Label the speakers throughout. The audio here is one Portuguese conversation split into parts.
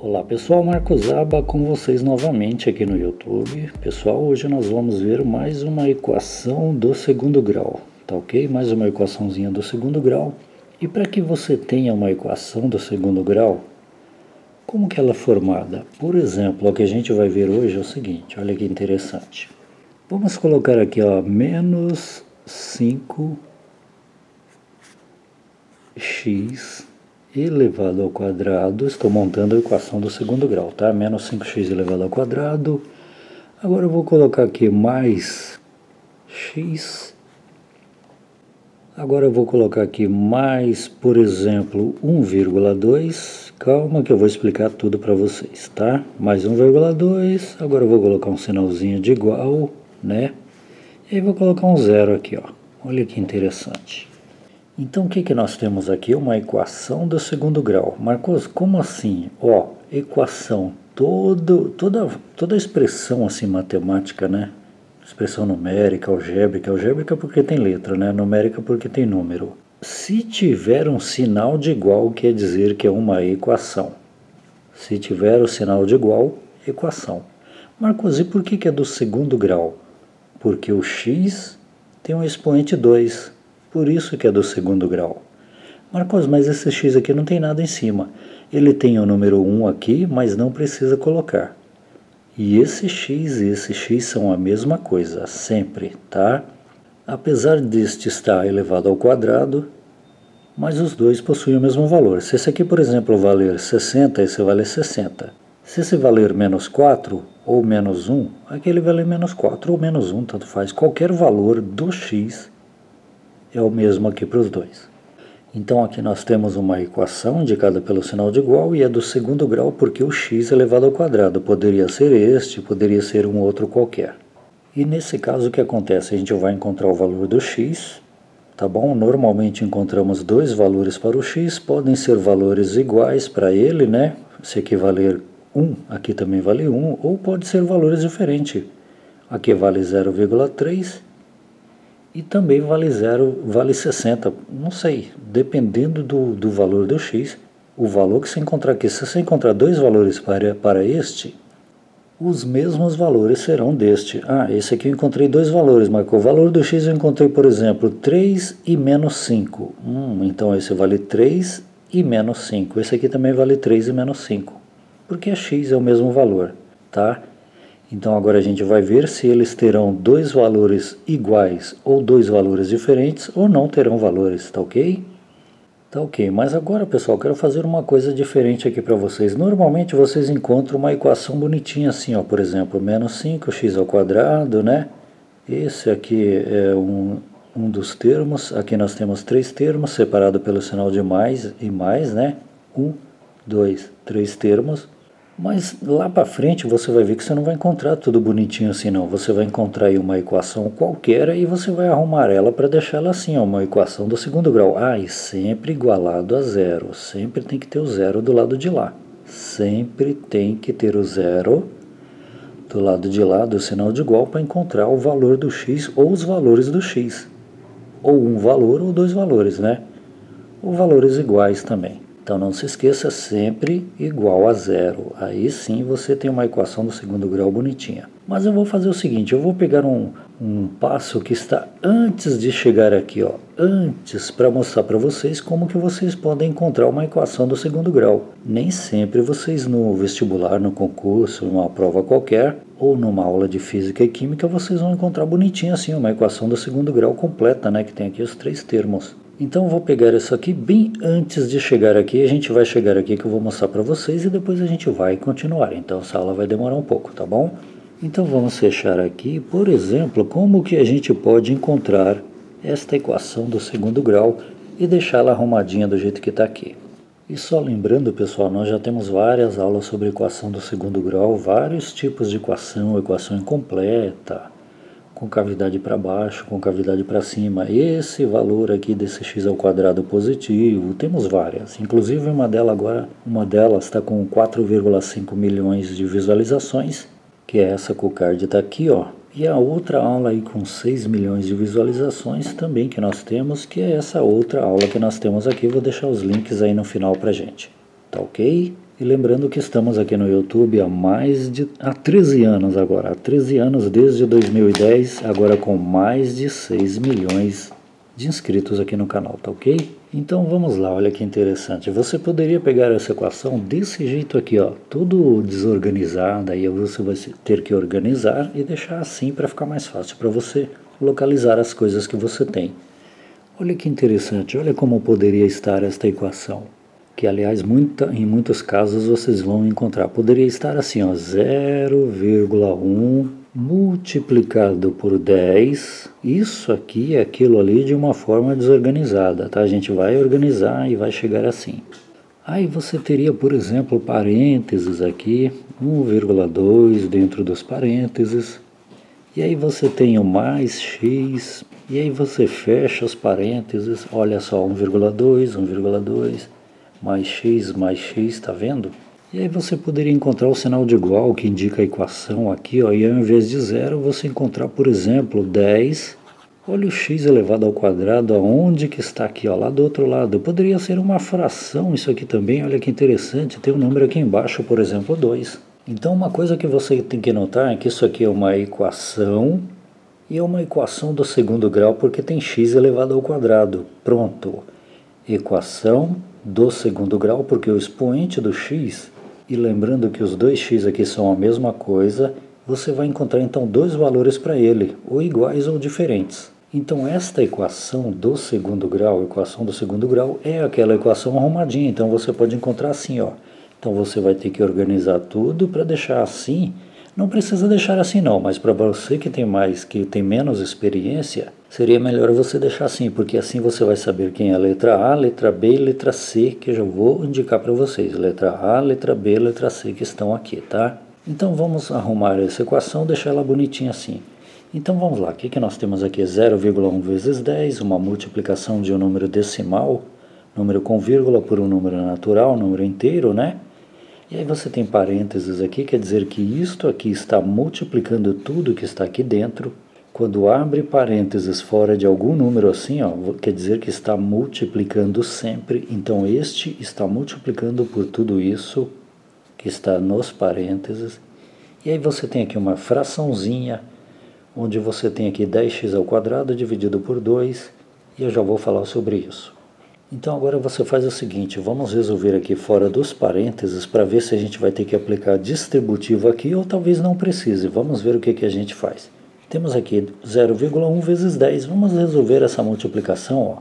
Speaker 1: Olá pessoal, Marcos Aba com vocês novamente aqui no YouTube. Pessoal, hoje nós vamos ver mais uma equação do segundo grau, tá ok? Mais uma equaçãozinha do segundo grau. E para que você tenha uma equação do segundo grau, como que ela é formada? Por exemplo, o que a gente vai ver hoje é o seguinte, olha que interessante. Vamos colocar aqui, ó, menos 5x elevado ao quadrado. Estou montando a equação do segundo grau, tá? Menos 5x elevado ao quadrado. Agora eu vou colocar aqui mais x. Agora eu vou colocar aqui mais, por exemplo, 1,2. Calma que eu vou explicar tudo para vocês, tá? Mais 1,2. Agora eu vou colocar um sinalzinho de igual, né? E aí vou colocar um zero aqui, ó. Olha que interessante. Então, o que nós temos aqui? Uma equação do segundo grau. Marcos, como assim? Ó, equação, toda expressão assim matemática, né? Expressão numérica, algébrica porque tem letra, né? Numérica porque tem número. Se tiver um sinal de igual, quer dizer que é uma equação. Se tiver o sinal de igual, equação. Marcos, e por que é do segundo grau? Porque o x tem um expoente 2. Por isso que é do segundo grau. Marcos, mas esse x aqui não tem nada em cima. Ele tem o número 1 aqui, mas não precisa colocar. E esse x e esse x são a mesma coisa, sempre, tá? Apesar deste estar elevado ao quadrado, mas os dois possuem o mesmo valor. Se esse aqui, por exemplo, valer 60, esse vale 60. Se esse valer menos 4 ou menos 1, aquele vale menos 4 ou menos 1, tanto faz. Qualquer valor do x é o mesmo aqui para os dois. Então aqui nós temos uma equação indicada pelo sinal de igual e é do segundo grau porque o x elevado ao quadrado poderia ser este, poderia ser um outro qualquer. E nesse caso o que acontece? A gente vai encontrar o valor do x, tá bom? Normalmente encontramos dois valores para o x, podem ser valores iguais para ele, né? Se aqui valer 1, aqui também vale 1, ou pode ser valores diferentes. Aqui vale 0,3 e também vale 0, vale 60, não sei, dependendo do valor do x, o valor que você encontrar aqui, se você encontrar dois valores para este, os mesmos valores serão deste. Ah, esse aqui eu encontrei dois valores, mas o valor do x eu encontrei, por exemplo, 3 e menos 5. Então esse vale 3 e menos 5, esse aqui também vale 3 e menos 5, porque x é o mesmo valor, tá? Então agora a gente vai ver se eles terão dois valores iguais ou dois valores diferentes ou não terão valores, tá ok? Tá ok, mas agora pessoal, eu quero fazer uma coisa diferente aqui para vocês. Normalmente vocês encontram uma equação bonitinha assim, ó, por exemplo, menos 5x ao quadrado, né? Esse aqui é um dos termos, aqui nós temos três termos, separado pelo sinal de mais e mais, né? 1, 2, 3 termos. Mas lá para frente você vai ver que você não vai encontrar tudo bonitinho assim não. Você vai encontrar aí uma equação qualquer e você vai arrumar ela para deixar ela assim, ó, uma equação do segundo grau. Ah, e sempre igualado a zero. Sempre tem que ter o zero do lado de lá. Sempre tem que ter o zero do lado de lá do sinal de igual para encontrar o valor do x ou os valores do x. Ou um valor ou dois valores, né? Ou valores iguais também. Então não se esqueça, sempre igual a zero. Aí sim você tem uma equação do segundo grau bonitinha. Mas eu vou fazer o seguinte, eu vou pegar um passo que está antes de chegar aqui, ó, antes, para mostrar para vocês como que vocês podem encontrar uma equação do segundo grau. Nem sempre vocês no vestibular, no concurso, numa prova qualquer, ou numa aula de física e química, vocês vão encontrar bonitinho assim, uma equação do segundo grau completa, né, que tem aqui os três termos. Então eu vou pegar isso aqui bem antes de chegar aqui, a gente vai chegar aqui que eu vou mostrar para vocês e depois a gente vai continuar. Então essa aula vai demorar um pouco, tá bom? Então vamos fechar aqui, por exemplo, como que a gente pode encontrar esta equação do segundo grau e deixá-la arrumadinha do jeito que está aqui. E só lembrando, pessoal, nós já temos várias aulas sobre equação do segundo grau, vários tipos de equação, equação incompleta, com cavidade para baixo, com cavidade para cima. Esse valor aqui desse x ao quadrado positivo, temos várias. Inclusive uma delas está com 4,5 milhões de visualizações, que é essa que o card está aqui, ó. E a outra aula aí com 6 milhões de visualizações também que nós temos, que é essa outra aula que nós temos aqui. Vou deixar os links aí no final pra gente, tá ok? E lembrando que estamos aqui no YouTube há 13 anos agora, há 13 anos desde 2010, agora com mais de 6 milhões de inscritos aqui no canal, tá ok? Então vamos lá, olha que interessante. Você poderia pegar essa equação desse jeito aqui, ó, tudo desorganizado, aí você vai ter que organizar e deixar assim para ficar mais fácil para você localizar as coisas que você tem. Olha que interessante, olha como poderia estar esta equação, que aliás em muitos casos vocês vão encontrar. Poderia estar assim, ó, 0,1 multiplicado por 10, isso aqui é aquilo ali de uma forma desorganizada, tá? A gente vai organizar e vai chegar assim. Aí você teria, por exemplo, parênteses aqui, 1,2 dentro dos parênteses, e aí você tem o mais x, e aí você fecha os parênteses, olha só, 1,2, mais x, tá vendo? E aí você poderia encontrar o sinal de igual que indica a equação aqui, ó, e ao invés de 0 você encontrar, por exemplo, 10. Olha o x elevado ao quadrado, aonde que está aqui, ó, lá do outro lado. Poderia ser uma fração isso aqui também, olha que interessante, tem um número aqui embaixo, por exemplo, 2. Então uma coisa que você tem que notar é que isso aqui é uma equação, e é uma equação do segundo grau porque tem x elevado ao quadrado. Pronto, equação do segundo grau porque o expoente do x, e lembrando que os dois x aqui são a mesma coisa, você vai encontrar então dois valores para ele, ou iguais ou diferentes. Então esta equação do segundo grau, é aquela equação arrumadinha, então você pode encontrar assim, ó. Então você vai ter que organizar tudo para deixar assim. Não precisa deixar assim não, mas para você que tem menos experiência, seria melhor você deixar assim, porque assim você vai saber quem é a letra A, letra B e letra C, que eu já vou indicar para vocês. Letra A, letra B, letra C que estão aqui, tá? Então vamos arrumar essa equação, deixar ela bonitinha assim. Então vamos lá, o que nós temos aqui? 0,1 vezes 10, uma multiplicação de um número decimal, número com vírgula por um número natural, número inteiro, né? E aí você tem parênteses aqui, quer dizer que isto aqui está multiplicando tudo que está aqui dentro. Quando abre parênteses fora de algum número assim, ó, quer dizer que está multiplicando sempre. Então este está multiplicando por tudo isso que está nos parênteses. E aí você tem aqui uma fraçãozinha, onde você tem aqui 10x ao quadrado dividido por 2, e eu já vou falar sobre isso. Então agora você faz o seguinte, vamos resolver aqui fora dos parênteses para ver se a gente vai ter que aplicar distributivo aqui ou talvez não precise. Vamos ver o que a gente faz. Temos aqui 0,1 vezes 10, vamos resolver essa multiplicação, ó,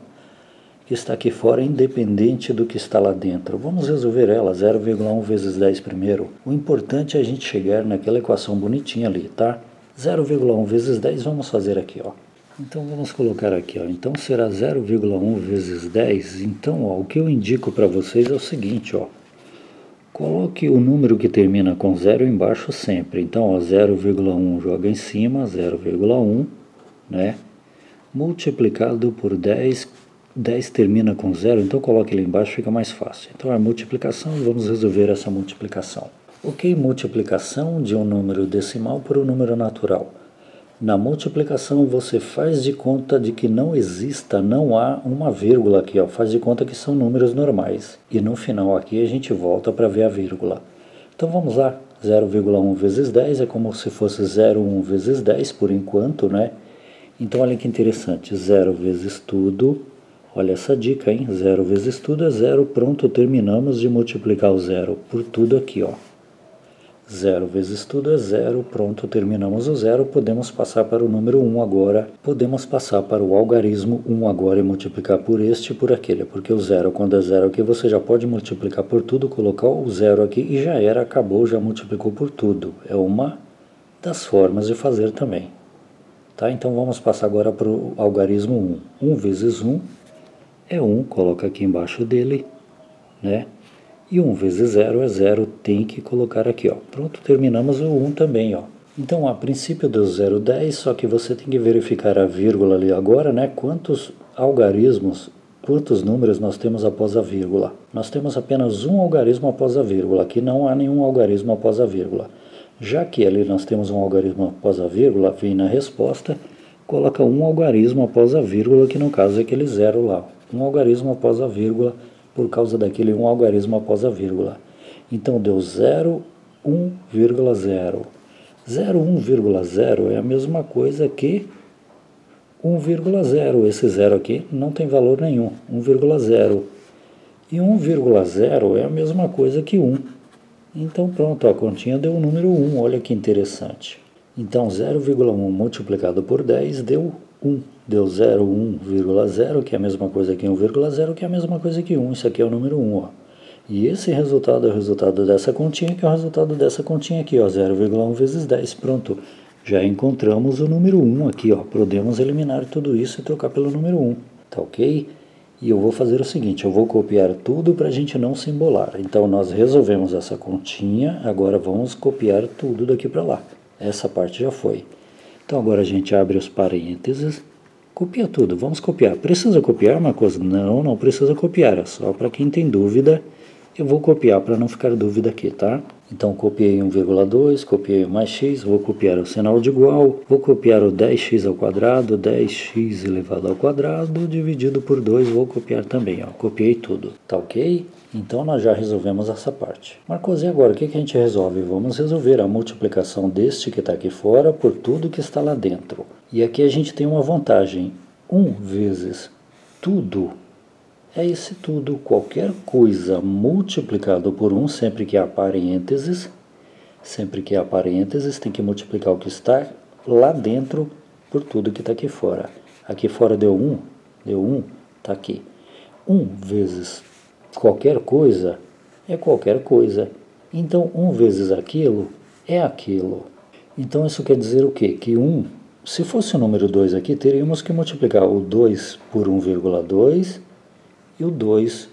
Speaker 1: que está aqui fora independente do que está lá dentro. Vamos resolver ela, 0,1 vezes 10 primeiro. O importante é a gente chegar naquela equação bonitinha ali, tá? 0,1 vezes 10, vamos fazer aqui, ó. Então vamos colocar aqui, ó. Então será 0,1 vezes 10. Então, ó, o que eu indico para vocês é o seguinte, ó. Coloque o número que termina com 0 embaixo sempre. Então, 0,1 joga em cima, 0,1, né? Multiplicado por 10. 10 termina com 0, então coloque ele embaixo, fica mais fácil. Então, a multiplicação, vamos resolver essa multiplicação. Ok, multiplicação de um número decimal por um número natural. Na multiplicação você faz de conta de que não há uma vírgula aqui, ó. Faz de conta que são números normais. E no final aqui a gente volta para ver a vírgula. Então vamos lá, 0,1 vezes 10 é como se fosse 0,1 vezes 10 por enquanto, né? Então olha que interessante, 0 vezes tudo, olha essa dica, hein? 0 vezes tudo é 0, pronto, terminamos de multiplicar o 0 por tudo aqui, ó. 0 vezes tudo é 0, pronto, terminamos o 0, podemos passar para o número 1 agora, podemos passar para o algarismo 1 agora e multiplicar por este e por aquele, porque o 0, quando é 0 aqui, você já pode multiplicar por tudo, colocar o 0 aqui e já era, acabou, já multiplicou por tudo. É uma das formas de fazer também. Tá? Então vamos passar agora para o algarismo 1. 1 vezes 1 é 1, coloca aqui embaixo dele, né? E 1 vezes 0 é 0, tem que colocar aqui, ó. Pronto, terminamos o 1 também, ó. Então, a princípio deu 0,10, só que você tem que verificar a vírgula ali agora, né? Quantos algarismos, quantos números nós temos após a vírgula. Nós temos apenas um algarismo após a vírgula, aqui não há nenhum algarismo após a vírgula. Já que ali nós temos um algarismo após a vírgula, vem na resposta, coloca um algarismo após a vírgula, que no caso é aquele 0 lá. Um algarismo após a vírgula, por causa daquele um algarismo após a vírgula. Então deu 0, 1,0. 0,1,0 é a mesma coisa que 1,0. Esse zero aqui não tem valor nenhum, 1,0. E 1,0 é a mesma coisa que 1. Então pronto, a continha deu o número 1, olha que interessante. Então 0,1 multiplicado por 10 deu 1. Deu 0,1,0, que é a mesma coisa que 1,0, que é a mesma coisa que 1. Isso aqui é o número 1, ó. E esse resultado é o resultado dessa continha, que é o resultado dessa continha aqui, ó, 0,1 vezes 10. Pronto, já encontramos o número 1 aqui, ó. Podemos eliminar tudo isso e trocar pelo número 1, tá ok? E eu vou fazer o seguinte, eu vou copiar tudo para a gente não se embolar. Então nós resolvemos essa continha, agora vamos copiar tudo daqui para lá. Essa parte já foi. Então agora a gente abre os parênteses, copia tudo, vamos copiar. Precisa copiar, Marcos? Não, não precisa copiar, é só para quem tem dúvida. Eu vou copiar para não ficar dúvida aqui, tá? Então copiei 1,2, copiei o mais x, vou copiar o sinal de igual, vou copiar o 10x ao quadrado, 10x elevado ao quadrado, dividido por 2, vou copiar também, ó. Copiei tudo, tá ok? Então nós já resolvemos essa parte. Marcos, e agora o que a gente resolve? Vamos resolver a multiplicação deste que está aqui fora por tudo que está lá dentro. E aqui a gente tem uma vantagem, 1 vezes tudo é esse tudo, qualquer coisa multiplicado por 1, sempre que há parênteses, tem que multiplicar o que está lá dentro por tudo que está aqui fora. Aqui fora deu 1, está aqui. 1 vezes qualquer coisa é qualquer coisa. Então 1 vezes aquilo é aquilo. Então isso quer dizer o quê? Que 1, se fosse o número 2 aqui, teríamos que multiplicar o 2 por 1,2 e o 2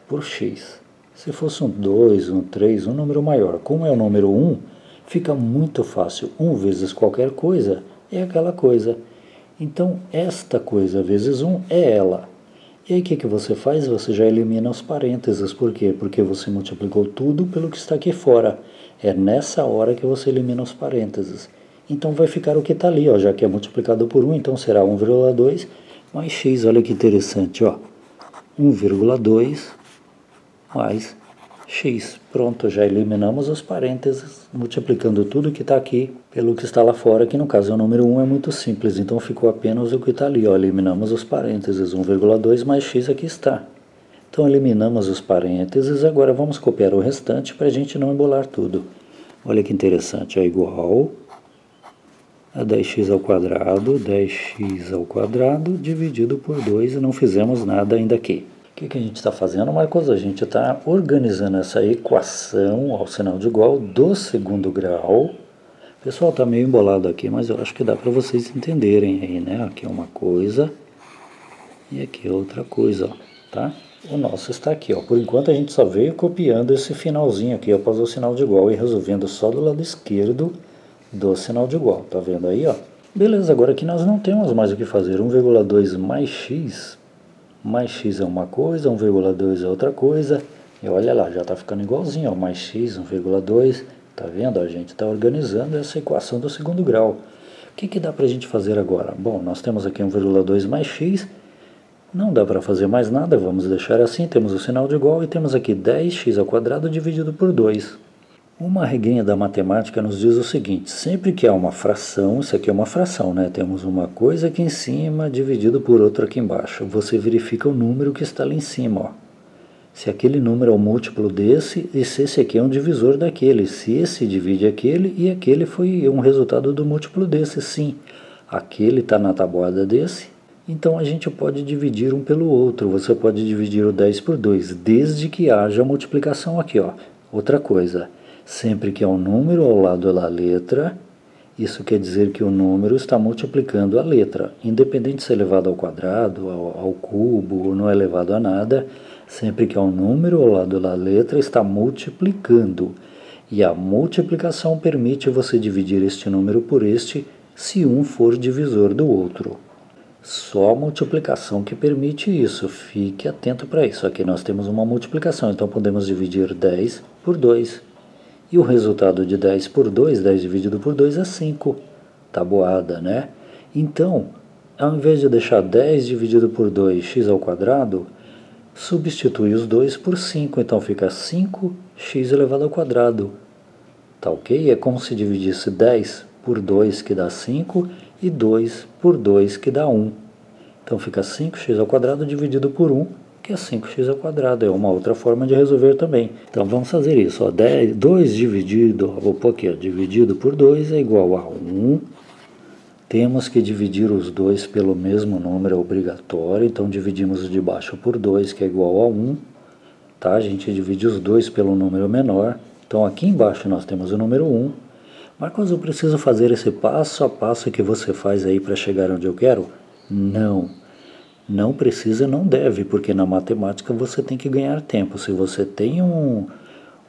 Speaker 1: por x. Se fosse um 2, um 3, um número maior, como é o número 1, fica muito fácil. 1 vezes qualquer coisa é aquela coisa. Então, esta coisa vezes 1 é ela. E aí o que você faz? Você já elimina os parênteses. Por quê? Porque você multiplicou tudo pelo que está aqui fora. É nessa hora que você elimina os parênteses. Então vai ficar o que está ali, ó, já que é multiplicado por 1, então será 1,2 mais x. Olha que interessante, ó. 1,2 mais x. Pronto, já eliminamos os parênteses, multiplicando tudo que está aqui pelo que está lá fora, que no caso é o número 1, é muito simples, então ficou apenas o que está ali, ó. Eliminamos os parênteses, 1,2 mais x aqui está. Então eliminamos os parênteses, agora vamos copiar o restante para a gente não embolar tudo. Olha que interessante, é igual a 10x ao quadrado, 10x ao quadrado dividido por 2, e não fizemos nada ainda aqui. O que a gente está fazendo, Marcos? A gente está organizando essa equação ao sinal de igual do segundo grau. O pessoal está meio embolado aqui, mas eu acho que dá para vocês entenderem aí, né? Aqui é uma coisa e aqui é outra coisa, ó, tá? O nosso está aqui, ó. Por enquanto a gente só veio copiando esse finalzinho aqui após o sinal de igual e resolvendo só do lado esquerdo do sinal de igual, tá vendo aí, ó? Beleza, agora aqui nós não temos mais o que fazer. 1,2 mais x é uma coisa, 1,2 é outra coisa, e olha lá, já tá ficando igualzinho, ó, mais x, 1,2, tá vendo? A gente está organizando essa equação do segundo grau. O que dá pra gente fazer agora? Bom, nós temos aqui 1,2 mais x, não dá para fazer mais nada, vamos deixar assim, temos o sinal de igual e temos aqui 10x ao quadrado dividido por 2. Uma regrinha da matemática nos diz o seguinte, sempre que há uma fração, isso aqui é uma fração, né? Temos uma coisa aqui em cima dividido por outra aqui embaixo. Você verifica o número que está ali em cima, ó. Se aquele número é um múltiplo desse, e se esse aqui é um divisor daquele. Se esse divide aquele, e aquele foi um resultado do múltiplo desse, sim. Aquele está na tabuada desse, então a gente pode dividir um pelo outro. Você pode dividir o 10 por 2, desde que haja multiplicação aqui, ó. Outra coisa. Sempre que há um número ao lado da letra, isso quer dizer que o número está multiplicando a letra. Independente se é elevado ao quadrado, ao cubo, ou não é elevado a nada, sempre que há um número ao lado da letra, está multiplicando. E a multiplicação permite você dividir este número por este, se um for divisor do outro. Só a multiplicação que permite isso, fique atento para isso. Aqui nós temos uma multiplicação, então podemos dividir 10 por 2. E o resultado de 10 por 2, 10 dividido por 2 é 5, tabuada, né? Então, ao invés de deixar 10 dividido por 2, x ao quadrado, substitui os 2 por 5, então fica 5x elevado ao quadrado. Tá ok? É como se dividisse 10 por 2, que dá 5, e 2 por 2, que dá 1. Então fica 5x ao quadrado dividido por 1, que é 5x ao quadrado. É uma outra forma de resolver também. Então vamos fazer isso. Ó, 2 dividido, vou pôr aqui, ó, dividido por 2 é igual a 1. Temos que dividir os dois pelo mesmo número, é obrigatório. Então dividimos o de baixo por 2, que é igual a 1. Tá? A gente divide os dois pelo número menor. Então aqui embaixo nós temos o número 1. Marcos, eu preciso fazer esse passo a passo que você faz aí para chegar onde eu quero? Não. Não precisa, não deve, porque na matemática você tem que ganhar tempo. Se você tem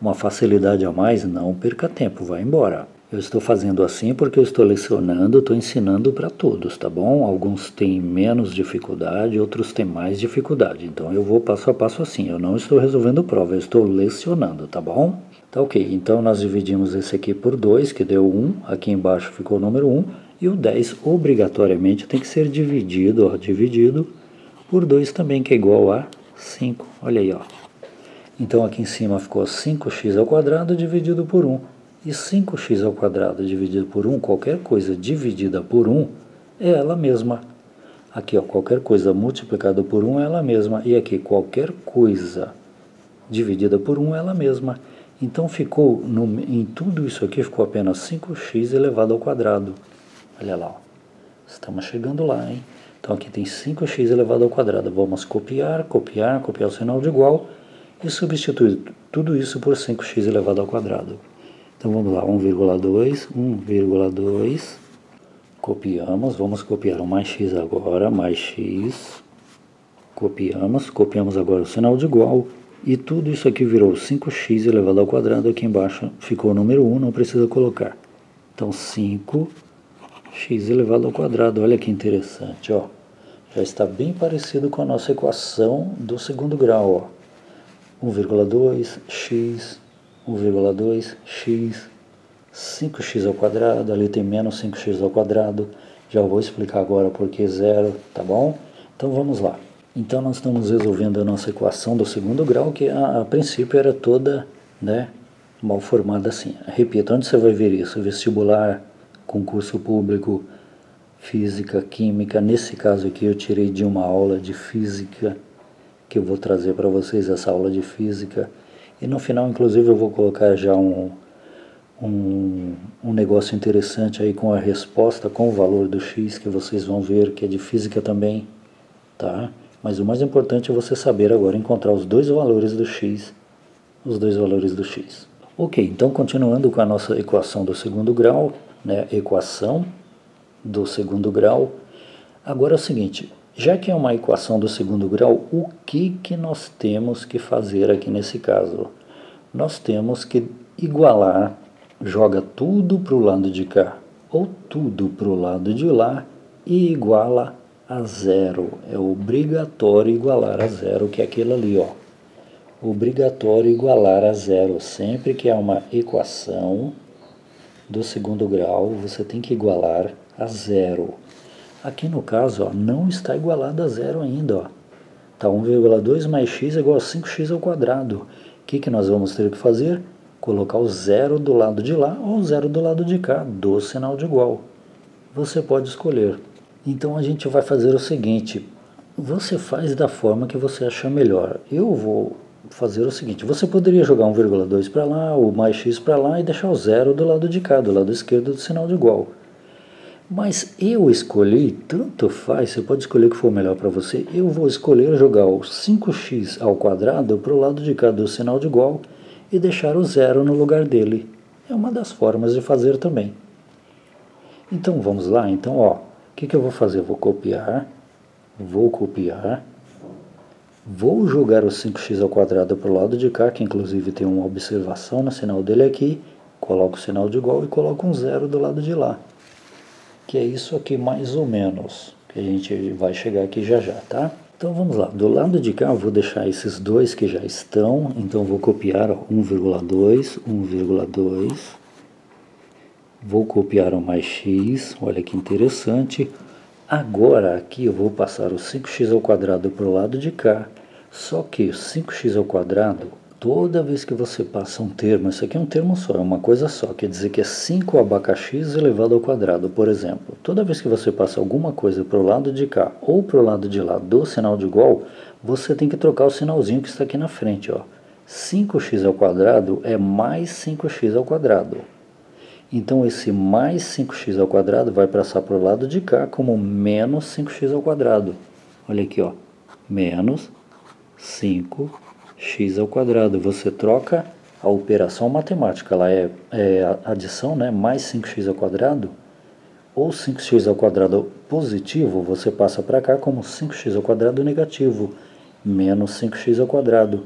Speaker 1: uma facilidade a mais, não perca tempo, vai embora. Eu estou fazendo assim porque eu estou lecionando, estou ensinando para todos, tá bom? Alguns têm menos dificuldade, outros têm mais dificuldade. Então eu vou passo a passo assim, eu não estou resolvendo prova, eu estou lecionando, tá bom? Tá ok, então nós dividimos esse aqui por 2, que deu 1, aqui embaixo ficou o número 1, e o 10 obrigatoriamente tem que ser dividido, ó, dividido por 2 também, que é igual a 5, olha aí, ó. Então aqui em cima ficou 5x ao quadrado dividido por 1. E 5x ao quadrado dividido por 1, qualquer coisa dividida por 1 é ela mesma. Aqui, ó, qualquer coisa multiplicada por 1 é ela mesma. E aqui, qualquer coisa dividida por 1 é ela mesma. Então ficou, em tudo isso aqui, ficou apenas 5x elevado ao quadrado. Olha lá, ó. Estamos chegando lá, hein? Então aqui tem 5x elevado ao quadrado. Vamos copiar o sinal de igual e substituir tudo isso por 5x elevado ao quadrado. Então vamos lá, 1,2, copiamos, vamos copiar o mais x agora, mais x, copiamos agora o sinal de igual, e tudo isso aqui virou 5x elevado ao quadrado, aqui embaixo ficou o número 1, não precisa colocar. Então 5x elevado ao quadrado, olha que interessante, ó. Já está bem parecido com a nossa equação do segundo grau, ó. 1,2x, 1,2x, 5x ao quadrado, ali tem menos 5x ao quadrado, já vou explicar agora porque zero, tá bom? Então vamos lá. Então nós estamos resolvendo a nossa equação do segundo grau, que a princípio era toda, né, mal formada assim. Repito, onde você vai ver isso? Vestibular, concurso público, física, química. Nesse caso aqui eu tirei de uma aula de física, que eu vou trazer para vocês essa aula de física. E no final, inclusive, eu vou colocar já um negócio interessante aí com a resposta, com o valor do x, que vocês vão ver que é de física também, tá? Mas o mais importante é você saber agora encontrar os dois valores do x, Ok, então continuando com a nossa equação do segundo grau, né? Equação do segundo grau. Agora é o seguinte, já que é uma equação do segundo grau, o que nós temos que fazer aqui nesse caso? Nós temos que igualar, joga tudo para o lado de cá ou tudo para o lado de lá e iguala a zero. É obrigatório igualar a zero, que é aquilo ali, ó. Obrigatório igualar a zero. Sempre que há uma equação do segundo grau, você tem que igualar a zero. Aqui no caso, ó, não está igualado a zero ainda, ó. Tá 1,2 mais x é igual a 5x ao quadrado. O que nós vamos ter que fazer? Colocar o zero do lado de lá ou o zero do lado de cá, do sinal de igual. Você pode escolher. Então a gente vai fazer o seguinte, você faz da forma que você achar melhor. Eu vou fazer o seguinte, você poderia jogar 1,2 para lá, ou mais x para lá e deixar o zero do lado de cá, do lado esquerdo do sinal de igual. Mas eu escolhi, tanto faz, você pode escolher o que for melhor para você, eu vou escolher jogar o 5x ao quadrado para o lado de cá do sinal de igual e deixar o zero no lugar dele. É uma das formas de fazer também. Então vamos lá, então ó, o que eu vou fazer? Eu vou copiar, vou jogar o 5x ao quadrado para o lado de cá, que inclusive tem uma observação no sinal dele aqui, coloco o sinal de igual e coloco um zero do lado de lá. Que é isso aqui mais ou menos, que a gente vai chegar aqui já já, tá? Então vamos lá, do lado de cá eu vou deixar esses dois que já estão, então vou copiar 1,2, vou copiar o mais x, olha que interessante. Agora aqui eu vou passar o 5x ao quadrado para o lado de cá, Só que 5x ao quadrado, toda vez que você passa um termo, isso aqui é um termo só, é uma coisa só, quer dizer que é 5 abacaxis elevado ao quadrado, por exemplo. Toda vez que você passa alguma coisa para o lado de cá ou para o lado de lá do sinal de igual, você tem que trocar o sinalzinho que está aqui na frente, ó. 5x ao quadrado é mais 5x ao quadrado. Então esse mais 5x ao quadrado vai passar para o lado de cá como menos 5x ao quadrado. Olha aqui, ó, menos 5x ao quadrado. Você troca a operação matemática, ela é adição, né? Mais 5x ao quadrado, ou 5x ao quadrado positivo, você passa para cá como 5x ao quadrado negativo, menos 5x ao quadrado.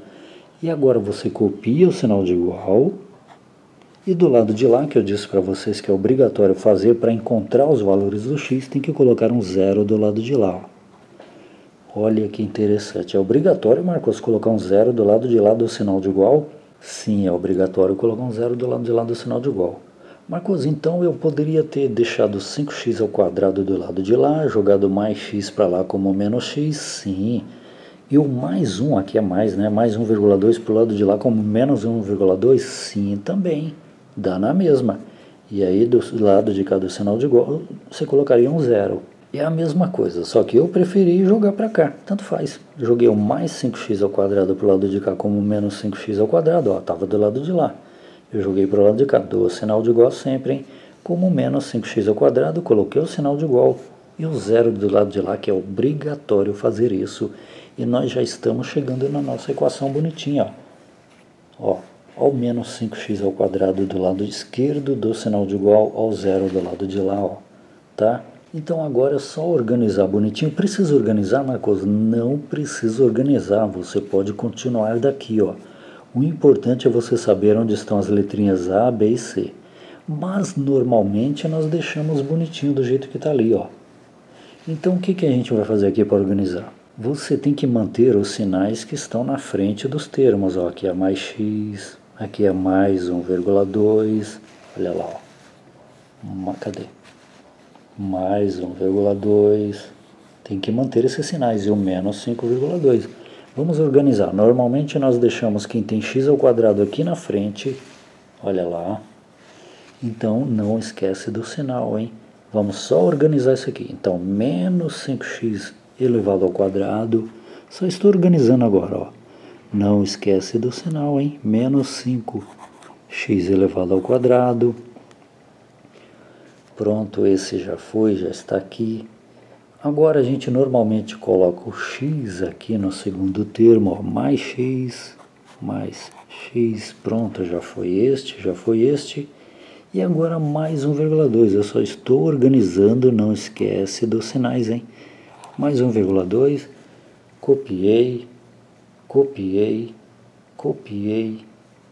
Speaker 1: E agora você copia o sinal de igual, e do lado de lá, que eu disse para vocês que é obrigatório fazer para encontrar os valores do x, tem que colocar um zero do lado de lá, ó. Olha que interessante. É obrigatório, Marcos, colocar um zero do lado de lá do sinal de igual? Sim, é obrigatório colocar um zero do lado de lá do sinal de igual. Marcos, então eu poderia ter deixado 5x ao quadrado do lado de lá, jogado mais x para lá como menos x? Sim. E o mais 1, aqui é mais, né? Mais 1,2 para o lado de lá como menos 1,2? Sim, também. Dá na mesma. E aí do lado de cá do sinal de igual, você colocaria um zero. É a mesma coisa, só que eu preferi jogar para cá, tanto faz. Joguei o mais 5x ao quadrado para o lado de cá como menos 5x ao quadrado, ó, estava do lado de lá. Eu joguei para o lado de cá, dou o sinal de igual sempre, hein? Como menos 5x ao quadrado, coloquei o sinal de igual e o zero do lado de lá, que é obrigatório fazer isso. E nós já estamos chegando na nossa equação bonitinha, ó. Ó, o menos 5x ao quadrado do lado esquerdo do sinal de igual ao zero do lado de lá, ó, tá? Então agora é só organizar bonitinho. Precisa organizar, Marcos? Não precisa organizar, você pode continuar daqui, ó. O importante é você saber onde estão as letrinhas A, B e C. Mas normalmente nós deixamos bonitinho do jeito que está ali, ó. Então o que a gente vai fazer aqui para organizar? Você tem que manter os sinais que estão na frente dos termos, ó. Aqui é mais x, aqui é mais 1,2, olha lá, ó. Cadê? Mais 1,2, tem que manter esses sinais, e o menos 5,2. Vamos organizar. Normalmente nós deixamos quem tem x ao quadrado aqui na frente, olha lá. Então não esquece do sinal, hein? Vamos só organizar isso aqui. Então menos 5x elevado ao quadrado, só estou organizando agora, ó. Não esquece do sinal, hein? Menos 5x elevado ao quadrado. Pronto, esse já foi, já está aqui. Agora a gente normalmente coloca o x aqui no segundo termo, ó, mais x, pronto, já foi este, já foi este. E agora mais 1,2, eu só estou organizando, não esquece dos sinais, hein? Mais 1,2, copiei,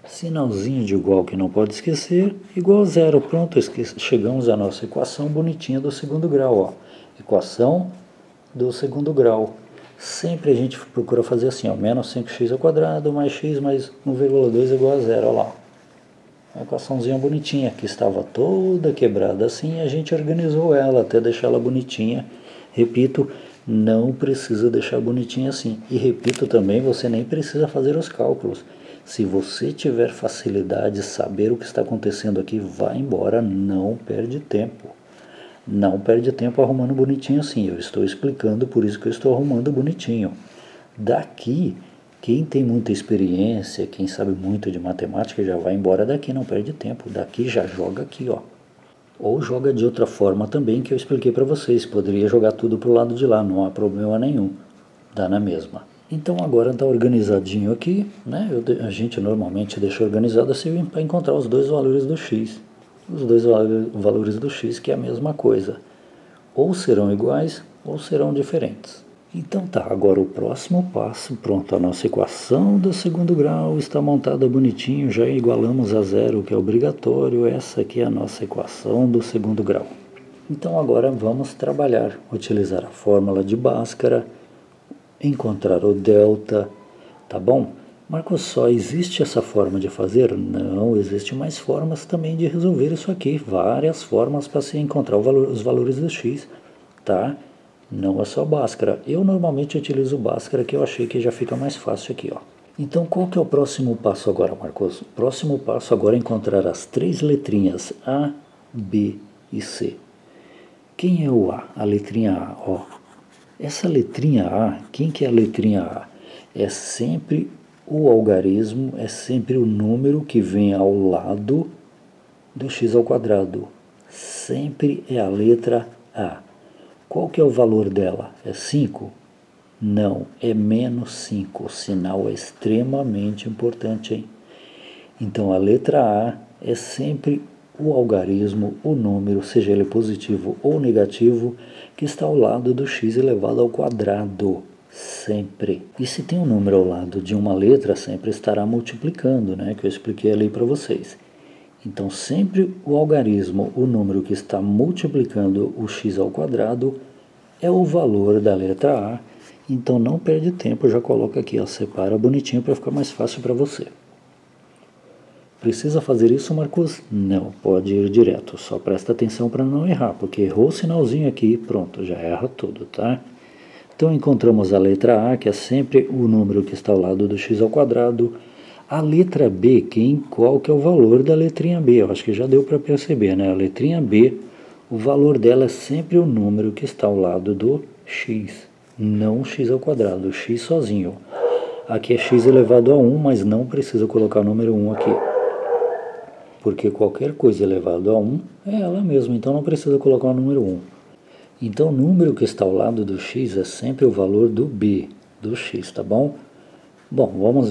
Speaker 1: sinalzinho de igual que não pode esquecer, igual a zero. Pronto, chegamos à nossa equação bonitinha do segundo grau, ó. Equação do segundo grau. Sempre a gente procura fazer assim, ó, menos 5x ao quadrado mais x mais 1,2 igual a zero, ó lá. Uma equaçãozinha bonitinha, que estava toda quebrada assim, a gente organizou ela até deixar ela bonitinha. Repito, não precisa deixar bonitinha assim. E repito também, você nem precisa fazer os cálculos. Se você tiver facilidade, saber o que está acontecendo aqui, vá embora, não perde tempo. Não perde tempo arrumando bonitinho assim. Eu estou explicando, por isso que eu estou arrumando bonitinho. Daqui, quem tem muita experiência, quem sabe muito de matemática, já vai embora daqui, não perde tempo. Daqui já joga aqui, ó. Ou joga de outra forma também, que eu expliquei para vocês. Poderia jogar tudo para o lado de lá, não há problema nenhum. Dá na mesma. Então agora está organizadinho aqui, né? A gente normalmente deixa organizado assim para encontrar os dois valores do x. Os dois valores do x, que é a mesma coisa. Ou serão iguais, ou serão diferentes. Então tá, agora o próximo passo, pronto, a nossa equação do segundo grau está montada bonitinho, já igualamos a zero, que é obrigatório, essa aqui é a nossa equação do segundo grau. Então agora vamos trabalhar, utilizar a fórmula de Bhaskara, encontrar o delta, tá bom? Marcos, só existe essa forma de fazer? Não, existem mais formas também de resolver isso aqui, várias formas para se encontrar os valores do x, tá? Não é só Bhaskara. Eu normalmente utilizo Bhaskara, que eu achei que já fica mais fácil aqui, ó. Então, qual que é o próximo passo agora, Marcos? O próximo passo agora é encontrar as 3 letrinhas A, B e C. Quem é o A? A letrinha A, ó. Essa letrinha A, quem que é a letrinha A? É sempre o algarismo, é sempre o número que vem ao lado do x ao quadrado. Sempre é a letra A. Qual que é o valor dela? É 5? Não, é menos 5. O sinal é extremamente importante, hein? Então a letra A é sempre o algarismo, o número, seja ele positivo ou negativo, que está ao lado do x elevado ao quadrado. Sempre. E se tem um número ao lado de uma letra, sempre estará multiplicando, né? Que eu expliquei ali para vocês. Então sempre o algarismo, o número que está multiplicando o x ao quadrado, é o valor da letra A. Então não perde tempo, já coloca aqui, ó, separa bonitinho para ficar mais fácil para você. Precisa fazer isso, Marcos? Não, pode ir direto, só presta atenção para não errar, porque errou o sinalzinho aqui, pronto, já erra tudo, tá? Então encontramos a letra A, que é sempre o número que está ao lado do x ao quadrado. A letra B, qual que é o valor da letrinha B? Eu acho que já deu para perceber, né? A letrinha B, o valor dela é sempre o número que está ao lado do x, não o x ao quadrado, o x sozinho. Aqui é x elevado a 1, mas não precisa colocar o número 1 aqui, porque qualquer coisa elevado a 1 é ela mesma, então não precisa colocar o número 1. Então o número que está ao lado do x é sempre o valor do b, do x, tá bom? Bom, vamos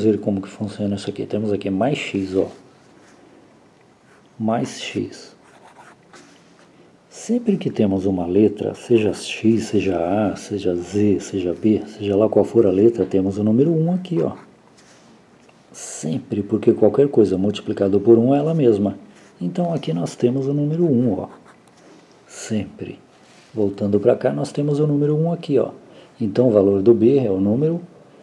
Speaker 1: ver como que funciona isso aqui. Temos aqui mais x, ó. Mais x. Sempre que temos uma letra, seja x, seja A, seja Z, seja B, seja lá qual for a letra, temos o número 1 aqui, ó. Sempre, porque qualquer coisa multiplicada por 1 é ela mesma. Então aqui nós temos o número 1, ó. Sempre. Voltando para cá, nós temos o número 1 aqui, ó. Então o valor do B é o número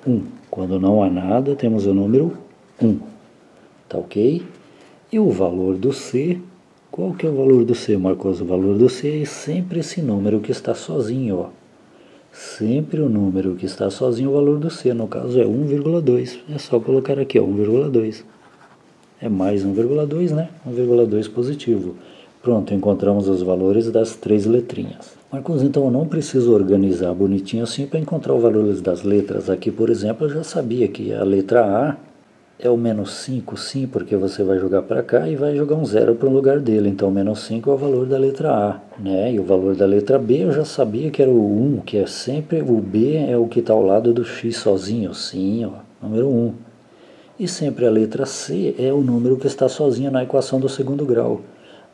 Speaker 1: 1. Quando não há nada, temos o número 1. Tá ok? E o valor do C, qual que é o valor do C, Marcos? O valor do C é sempre esse número que está sozinho, ó. Sempre o número que está sozinho, o valor do C, no caso é 1,2. É só colocar aqui, ó, 1,2. É mais 1,2, né? 1,2 positivo. Pronto, encontramos os valores das 3 letrinhas. Marcos, então eu não preciso organizar bonitinho assim para encontrar os valores das letras. Aqui, por exemplo, eu já sabia que a letra A é o menos 5, sim, porque você vai jogar para cá e vai jogar um zero para o lugar dele. Então, menos 5 é o valor da letra A, né? E o valor da letra B eu já sabia que era o 1, que é sempre o B é o que está ao lado do X sozinho, sim, ó, número 1. E sempre a letra C é o número que está sozinho na equação do segundo grau.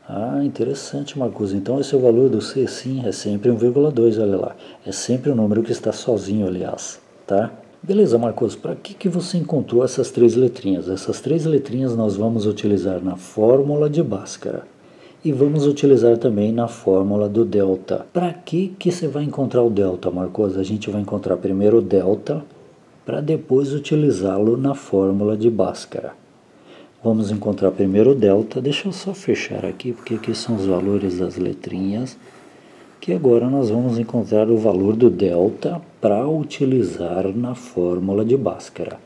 Speaker 1: Ah, interessante, Marcos. Então esse é o valor do C, sim, é sempre 1,2, olha lá. É sempre o número que está sozinho, aliás, tá? Beleza, Marcos, para que você encontrou essas 3 letrinhas? Essas 3 letrinhas nós vamos utilizar na fórmula de Bhaskara. E vamos utilizar também na fórmula do delta. Para que você vai encontrar o delta, Marcos? A gente vai encontrar primeiro o delta, para depois utilizá-lo na fórmula de Bhaskara. Vamos encontrar primeiro o delta, deixa eu só fechar aqui, porque aqui são os valores das letrinhas, que agora nós vamos encontrar o valor do delta para utilizar na fórmula de Bhaskara.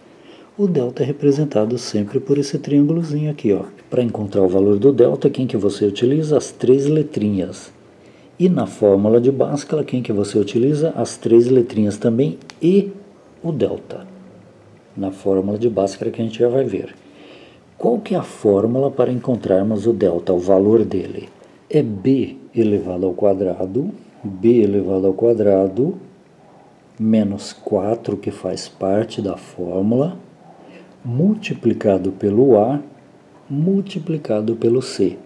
Speaker 1: O delta é representado sempre por esse triângulozinho aqui, ó. Para encontrar o valor do delta, quem que você utiliza? As 3 letrinhas. E na fórmula de Bhaskara, quem que você utiliza? As 3 letrinhas também e o delta. Na fórmula de Bhaskara que a gente já vai ver. Qual que é a fórmula para encontrarmos o delta, o valor dele? É b elevado ao quadrado, menos 4, que faz parte da fórmula, multiplicado pelo A, multiplicado pelo C.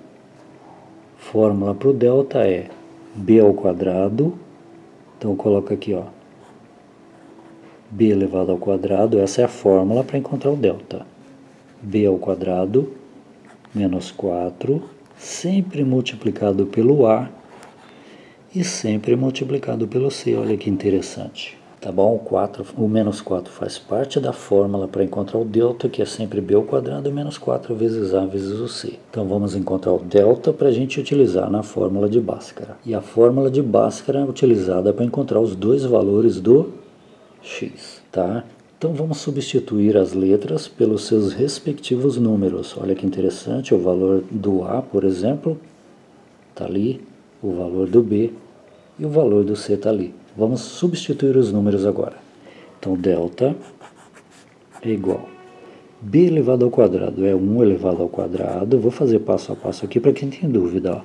Speaker 1: Fórmula para o delta é b ao quadrado, então coloca aqui, ó, b elevado ao quadrado, essa é a fórmula para encontrar o delta. B ao quadrado, menos 4, sempre multiplicado pelo A e sempre multiplicado pelo C. Olha que interessante. Tá bom? O menos 4 faz parte da fórmula para encontrar o delta, que é sempre b ao quadrado menos 4 vezes a vezes o c. Então vamos encontrar o delta para a gente utilizar na fórmula de Bhaskara. E a fórmula de Bhaskara é utilizada para encontrar os dois valores do x, tá? Então vamos substituir as letras pelos seus respectivos números. Olha que interessante, o valor do a, por exemplo, está ali, o valor do b e o valor do c está ali. Vamos substituir os números agora. Então, delta é igual b elevado ao quadrado é 1 elevado ao quadrado. Vou fazer passo a passo aqui para quem tem dúvida. Ó.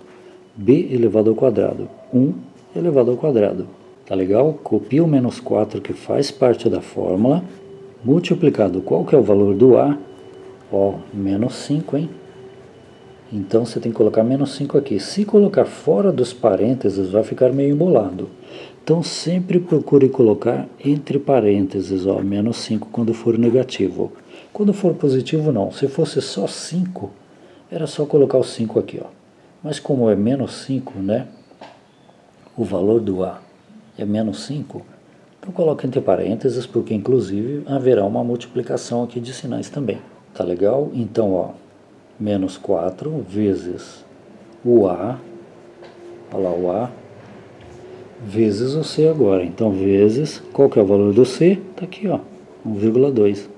Speaker 1: b elevado ao quadrado, 1 elevado ao quadrado. Tá legal? Copia o menos 4 que faz parte da fórmula. Multiplicado, qual que é o valor do a? Ó, menos 5, hein? Então você tem que colocar menos 5 aqui. Se colocar fora dos parênteses, vai ficar meio embolado. Então sempre procure colocar entre parênteses, ó, menos 5 quando for negativo. Quando for positivo, não. Se fosse só 5, era só colocar o 5 aqui, ó. Mas como é menos 5, né? O valor do a é menos 5, então coloque entre parênteses, porque inclusive haverá uma multiplicação aqui de sinais também. Tá legal? Então, ó, menos 4 vezes o a, olha lá o a, vezes o c agora. Então, vezes, qual que é o valor do c? Tá aqui, ó, 1,2.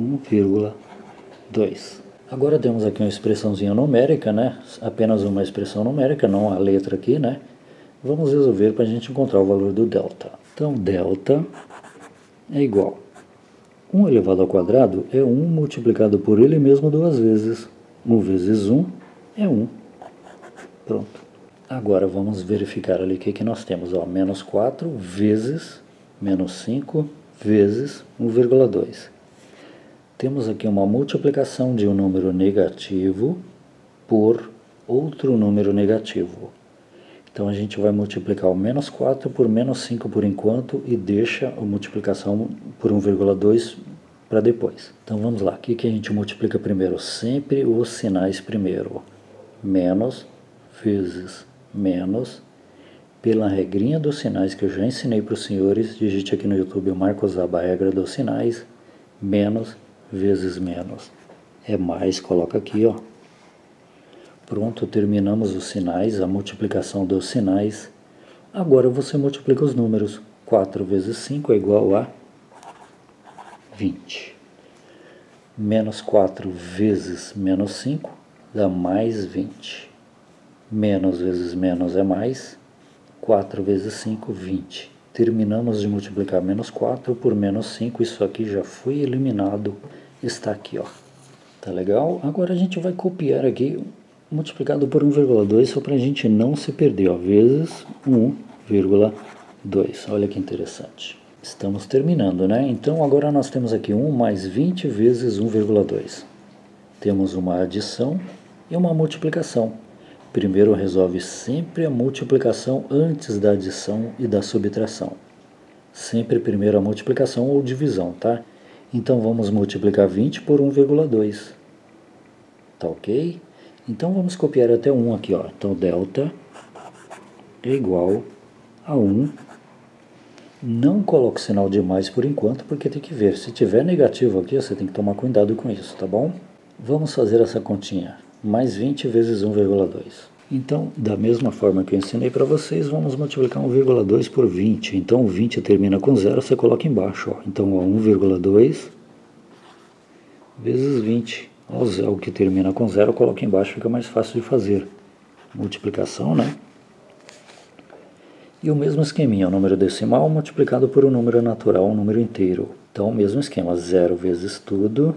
Speaker 1: 1,2. Agora temos aqui uma expressãozinha numérica, né? Apenas uma expressão numérica, não a letra aqui, né? Vamos resolver para a gente encontrar o valor do delta. Então, delta é igual 1 elevado ao quadrado é 1 multiplicado por ele mesmo duas vezes. 1 vezes 1 é 1. Pronto. Agora vamos verificar ali o que nós temos. Ó, menos 4 vezes menos 5 vezes 1,2. Temos aqui uma multiplicação de um número negativo por outro número negativo. Então a gente vai multiplicar o menos 4 por menos 5 por enquanto e deixa a multiplicação por 1,2 para depois. Então vamos lá, o que a gente multiplica primeiro? Sempre os sinais primeiro. Menos vezes menos. Pela regrinha dos sinais que eu já ensinei para os senhores, digite aqui no YouTube o Marcos Zaba, a regra dos sinais, menos vezes menos. É mais, coloca aqui, ó. Pronto, terminamos os sinais, a multiplicação dos sinais. Agora você multiplica os números. 4 vezes 5 é igual a 20. Menos 4 vezes menos 5 dá mais 20. Menos vezes menos é mais. 4 vezes 5, 20. Terminamos de multiplicar menos 4 por menos 5. Isso aqui já foi eliminado. Está aqui, ó. Tá legal? Agora a gente vai copiar aqui multiplicado por 1,2 só para a gente não se perder, ó, vezes 1,2. Olha que interessante. Estamos terminando, né? Então agora nós temos aqui 1 mais 20 vezes 1,2. Temos uma adição e uma multiplicação. Primeiro resolve sempre a multiplicação antes da adição e da subtração. Sempre primeiro a multiplicação ou divisão, tá? Então vamos multiplicar 20 por 1,2. Tá ok? Então vamos copiar até 1 aqui, ó. Então delta é igual a 1. Não coloque sinal de mais por enquanto, porque tem que ver. Se tiver negativo aqui, você tem que tomar cuidado com isso, tá bom? Vamos fazer essa continha. Mais 20 vezes 1,2. Então, da mesma forma que eu ensinei para vocês, vamos multiplicar 1,2 por 20. Então, o 20 termina com 0, você coloca embaixo, ó. Então, 1,2 vezes 20. O que termina com 0, coloca embaixo, fica mais fácil de fazer. Multiplicação, né? E o mesmo esqueminha, o número decimal multiplicado por um número natural, um número inteiro. Então, o mesmo esquema, 0 vezes tudo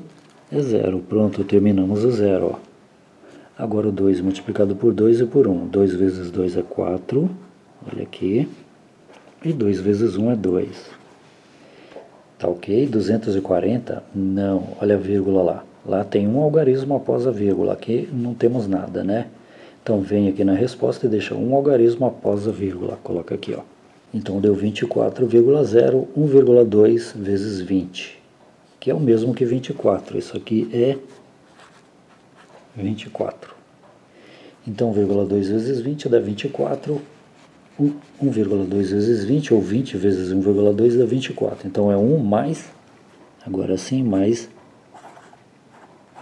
Speaker 1: é 0. Pronto, terminamos o 0, ó. Agora o 2 multiplicado por 2 é por 1. 2 vezes 2 é 4, olha aqui. E 2 vezes 1 é 2. Tá ok? 240? Não, olha a vírgula lá. Lá tem um algarismo após a vírgula, aqui não temos nada, né? Então vem aqui na resposta e deixa um algarismo após a vírgula, coloca aqui, ó. Então deu 24,0, 1,2 vezes 20, que é o mesmo que 24, isso aqui é 24. Então 1,2 vezes 20 dá 24, 1,2 vezes 20, ou 20 vezes 1,2 dá 24. Então é 1 mais, agora sim, mais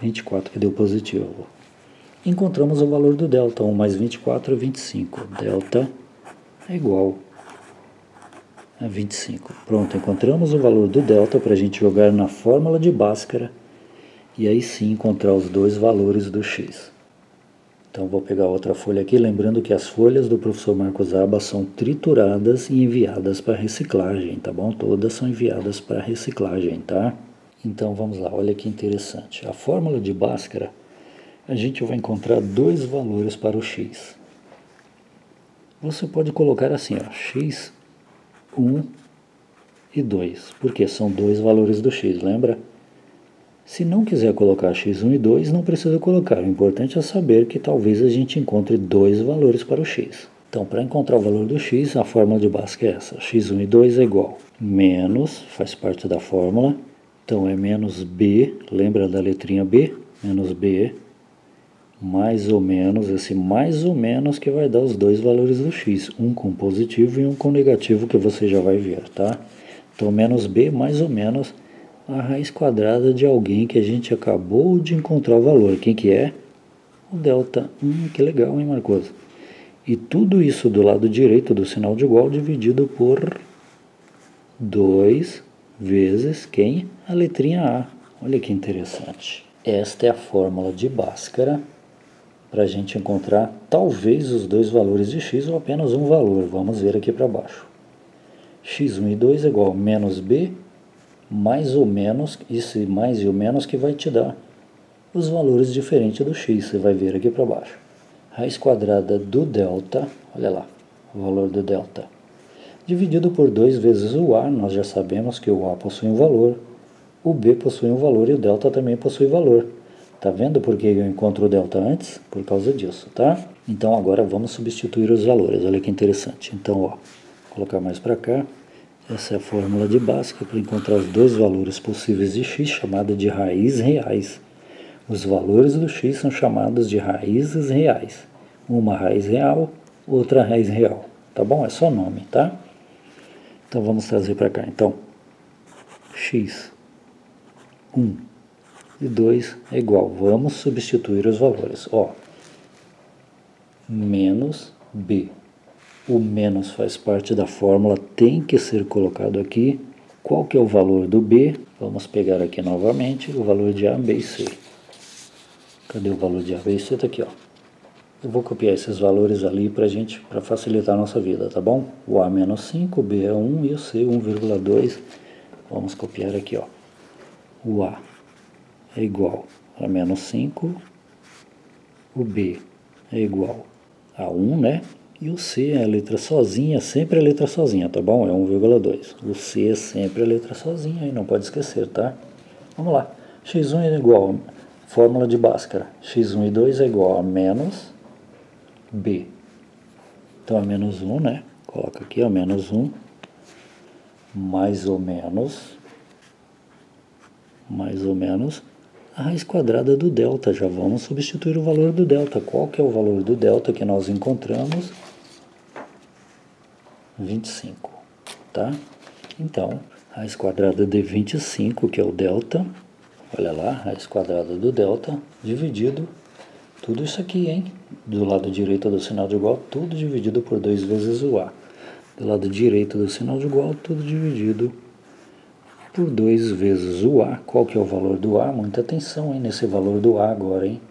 Speaker 1: 24, que deu positivo. Encontramos o valor do delta. 1 mais 24 é 25. Delta é igual a 25. Pronto, encontramos o valor do delta para a gente jogar na fórmula de Bhaskara e aí sim encontrar os dois valores do x. Então vou pegar outra folha aqui, lembrando que as folhas do professor Marcos Aba são trituradas e enviadas para reciclagem, tá bom? Todas são enviadas para reciclagem, tá? Então vamos lá, olha que interessante. A fórmula de Bhaskara, a gente vai encontrar dois valores para o x. Você pode colocar assim, ó, x1 e 2, porque são dois valores do x, lembra? Se não quiser colocar x1 e 2, não precisa colocar. O importante é saber que talvez a gente encontre dois valores para o x. Então, para encontrar o valor do x, a fórmula de Bhaskara é essa. x1 e 2 é igual menos, faz parte da fórmula. Então, é menos b, lembra da letrinha b? Menos b, mais ou menos, esse mais ou menos que vai dar os dois valores do x. Um com positivo e um com negativo, que você já vai ver, tá? Então, menos b, mais ou menos, a raiz quadrada de alguém que a gente acabou de encontrar o valor. Quem que é? O delta. Que legal, hein, Marcos? E tudo isso do lado direito do sinal de igual dividido por 2 vezes quem? A letrinha A. Olha que interessante. Esta é a fórmula de Bhaskara para a gente encontrar talvez os dois valores de x ou apenas um valor. Vamos ver aqui para baixo. x1 e 2 é igual a menos b mais ou menos, esse mais e o menos que vai te dar os valores diferentes do x, você vai ver aqui para baixo. Raiz quadrada do delta, olha lá, o valor do delta, dividido por 2 vezes o a, nós já sabemos que o a possui um valor, o b possui um valor e o delta também possui valor. Tá vendo por que eu encontro o delta antes? Por causa disso, tá? Então agora vamos substituir os valores, olha que interessante. Então, ó, vou colocar mais para cá. Essa é a fórmula de Bhaskara para encontrar os dois valores possíveis de x, chamada de raízes reais. Os valores do x são chamados de raízes reais. Uma raiz real, outra raiz real. Tá bom? É só nome, tá? Então vamos trazer para cá. Então, x1 e 2 é igual. Vamos substituir os valores. Ó, menos b. O menos faz parte da fórmula, tem que ser colocado aqui. Qual que é o valor do B? Vamos pegar aqui novamente o valor de A, B e C. Cadê o valor de A, B e C? Está aqui, ó. Eu vou copiar esses valores ali para facilitar a nossa vida, tá bom? O A menos 5, o B é 1 e o C 1,2. Vamos copiar aqui, ó. O A é igual a menos 5, o B é igual a 1, né? E o C é a letra sozinha, sempre a letra sozinha, tá bom? É 1,2. O C é sempre a letra sozinha, e não pode esquecer, tá? Vamos lá. x1 é igual, fórmula de Bhaskara. x1 e 2 é igual a menos b. Então é menos 1, né? Coloca aqui, ó, menos 1, mais ou menos, a raiz quadrada do delta. Já vamos substituir o valor do delta. Qual que é o valor do delta que nós encontramos? 25, tá? Então, raiz quadrada de 25, que é o delta, olha lá, raiz quadrada do delta, dividido, tudo isso aqui, hein? Do lado direito do sinal de igual, tudo dividido por 2 vezes o a. Do lado direito do sinal de igual, tudo dividido por 2 vezes o a. Qual que é o valor do a? Muita atenção, hein, nesse valor do a agora, hein?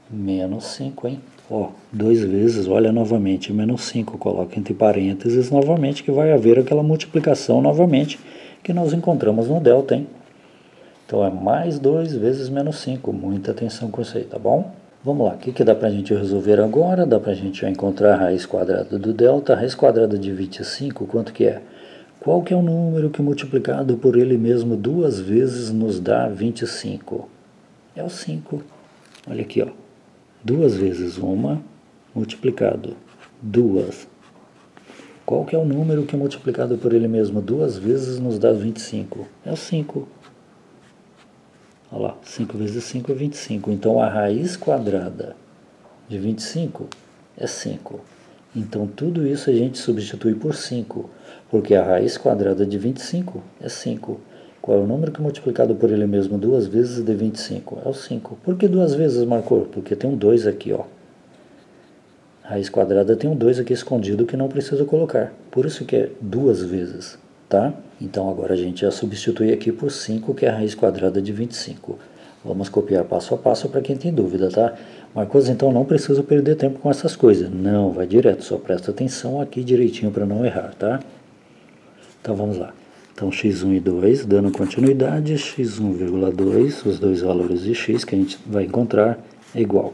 Speaker 1: Menos 5, hein? Ó, 2 vezes, olha novamente, menos 5, coloca entre parênteses novamente, que vai haver aquela multiplicação novamente que nós encontramos no delta, hein? Então é mais 2 vezes menos 5, muita atenção com isso aí, tá bom? Vamos lá, o que dá pra gente resolver agora? Dá pra gente já encontrar a raiz quadrada do delta. A raiz quadrada de 25, quanto que é? Qual que é o número que multiplicado por ele mesmo 2 vezes nos dá 25? É o 5. Olha aqui, ó. 2 vezes 1 multiplicado 2. Qual que é o número que multiplicado por ele mesmo 2 vezes nos dá 25? É o 5. Olha lá, 5 vezes 5 é 25. Então a raiz quadrada de 25 é 5. Então tudo isso a gente substitui por 5, porque a raiz quadrada de 25 é 5. Qual é o número que multiplicado por ele mesmo duas vezes de 25? É o 5. Por que duas vezes, marcou? Porque tem um 2 aqui, ó. A raiz quadrada tem um 2 aqui escondido que não preciso colocar. Por isso que é duas vezes, tá? Então agora a gente já substitui aqui por 5, que é a raiz quadrada de 25. Vamos copiar passo a passo para quem tem dúvida, tá? Marcos, então não preciso perder tempo com essas coisas. Não, vai direto, só presta atenção aqui direitinho para não errar, tá? Então vamos lá. Então x1 e 2, dando continuidade, x1,2, os dois valores de x que a gente vai encontrar é igual.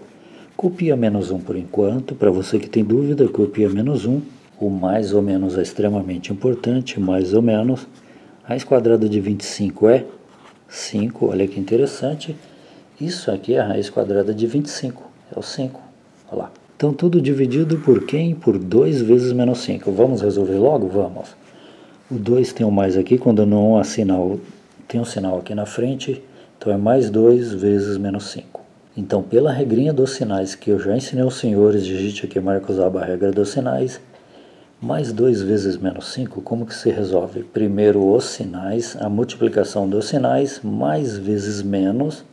Speaker 1: Copia menos 1 por enquanto, para você que tem dúvida, copia menos 1. O mais ou menos é extremamente importante, mais ou menos. Raiz quadrada de 25 é 5, olha que interessante. Isso aqui é a raiz quadrada de 25, é o 5, olha lá. Então tudo dividido por quem? Por 2 vezes menos 5. Vamos resolver logo? Vamos. O 2 tem um mais aqui, quando não há sinal, tem um sinal aqui na frente, então é mais 2 vezes menos 5. Então, pela regrinha dos sinais que eu já ensinei aos senhores, digite aqui, Marcos Alba, a regra dos sinais, mais 2 vezes menos 5, como que se resolve? Primeiro os sinais, a multiplicação dos sinais, mais vezes menos,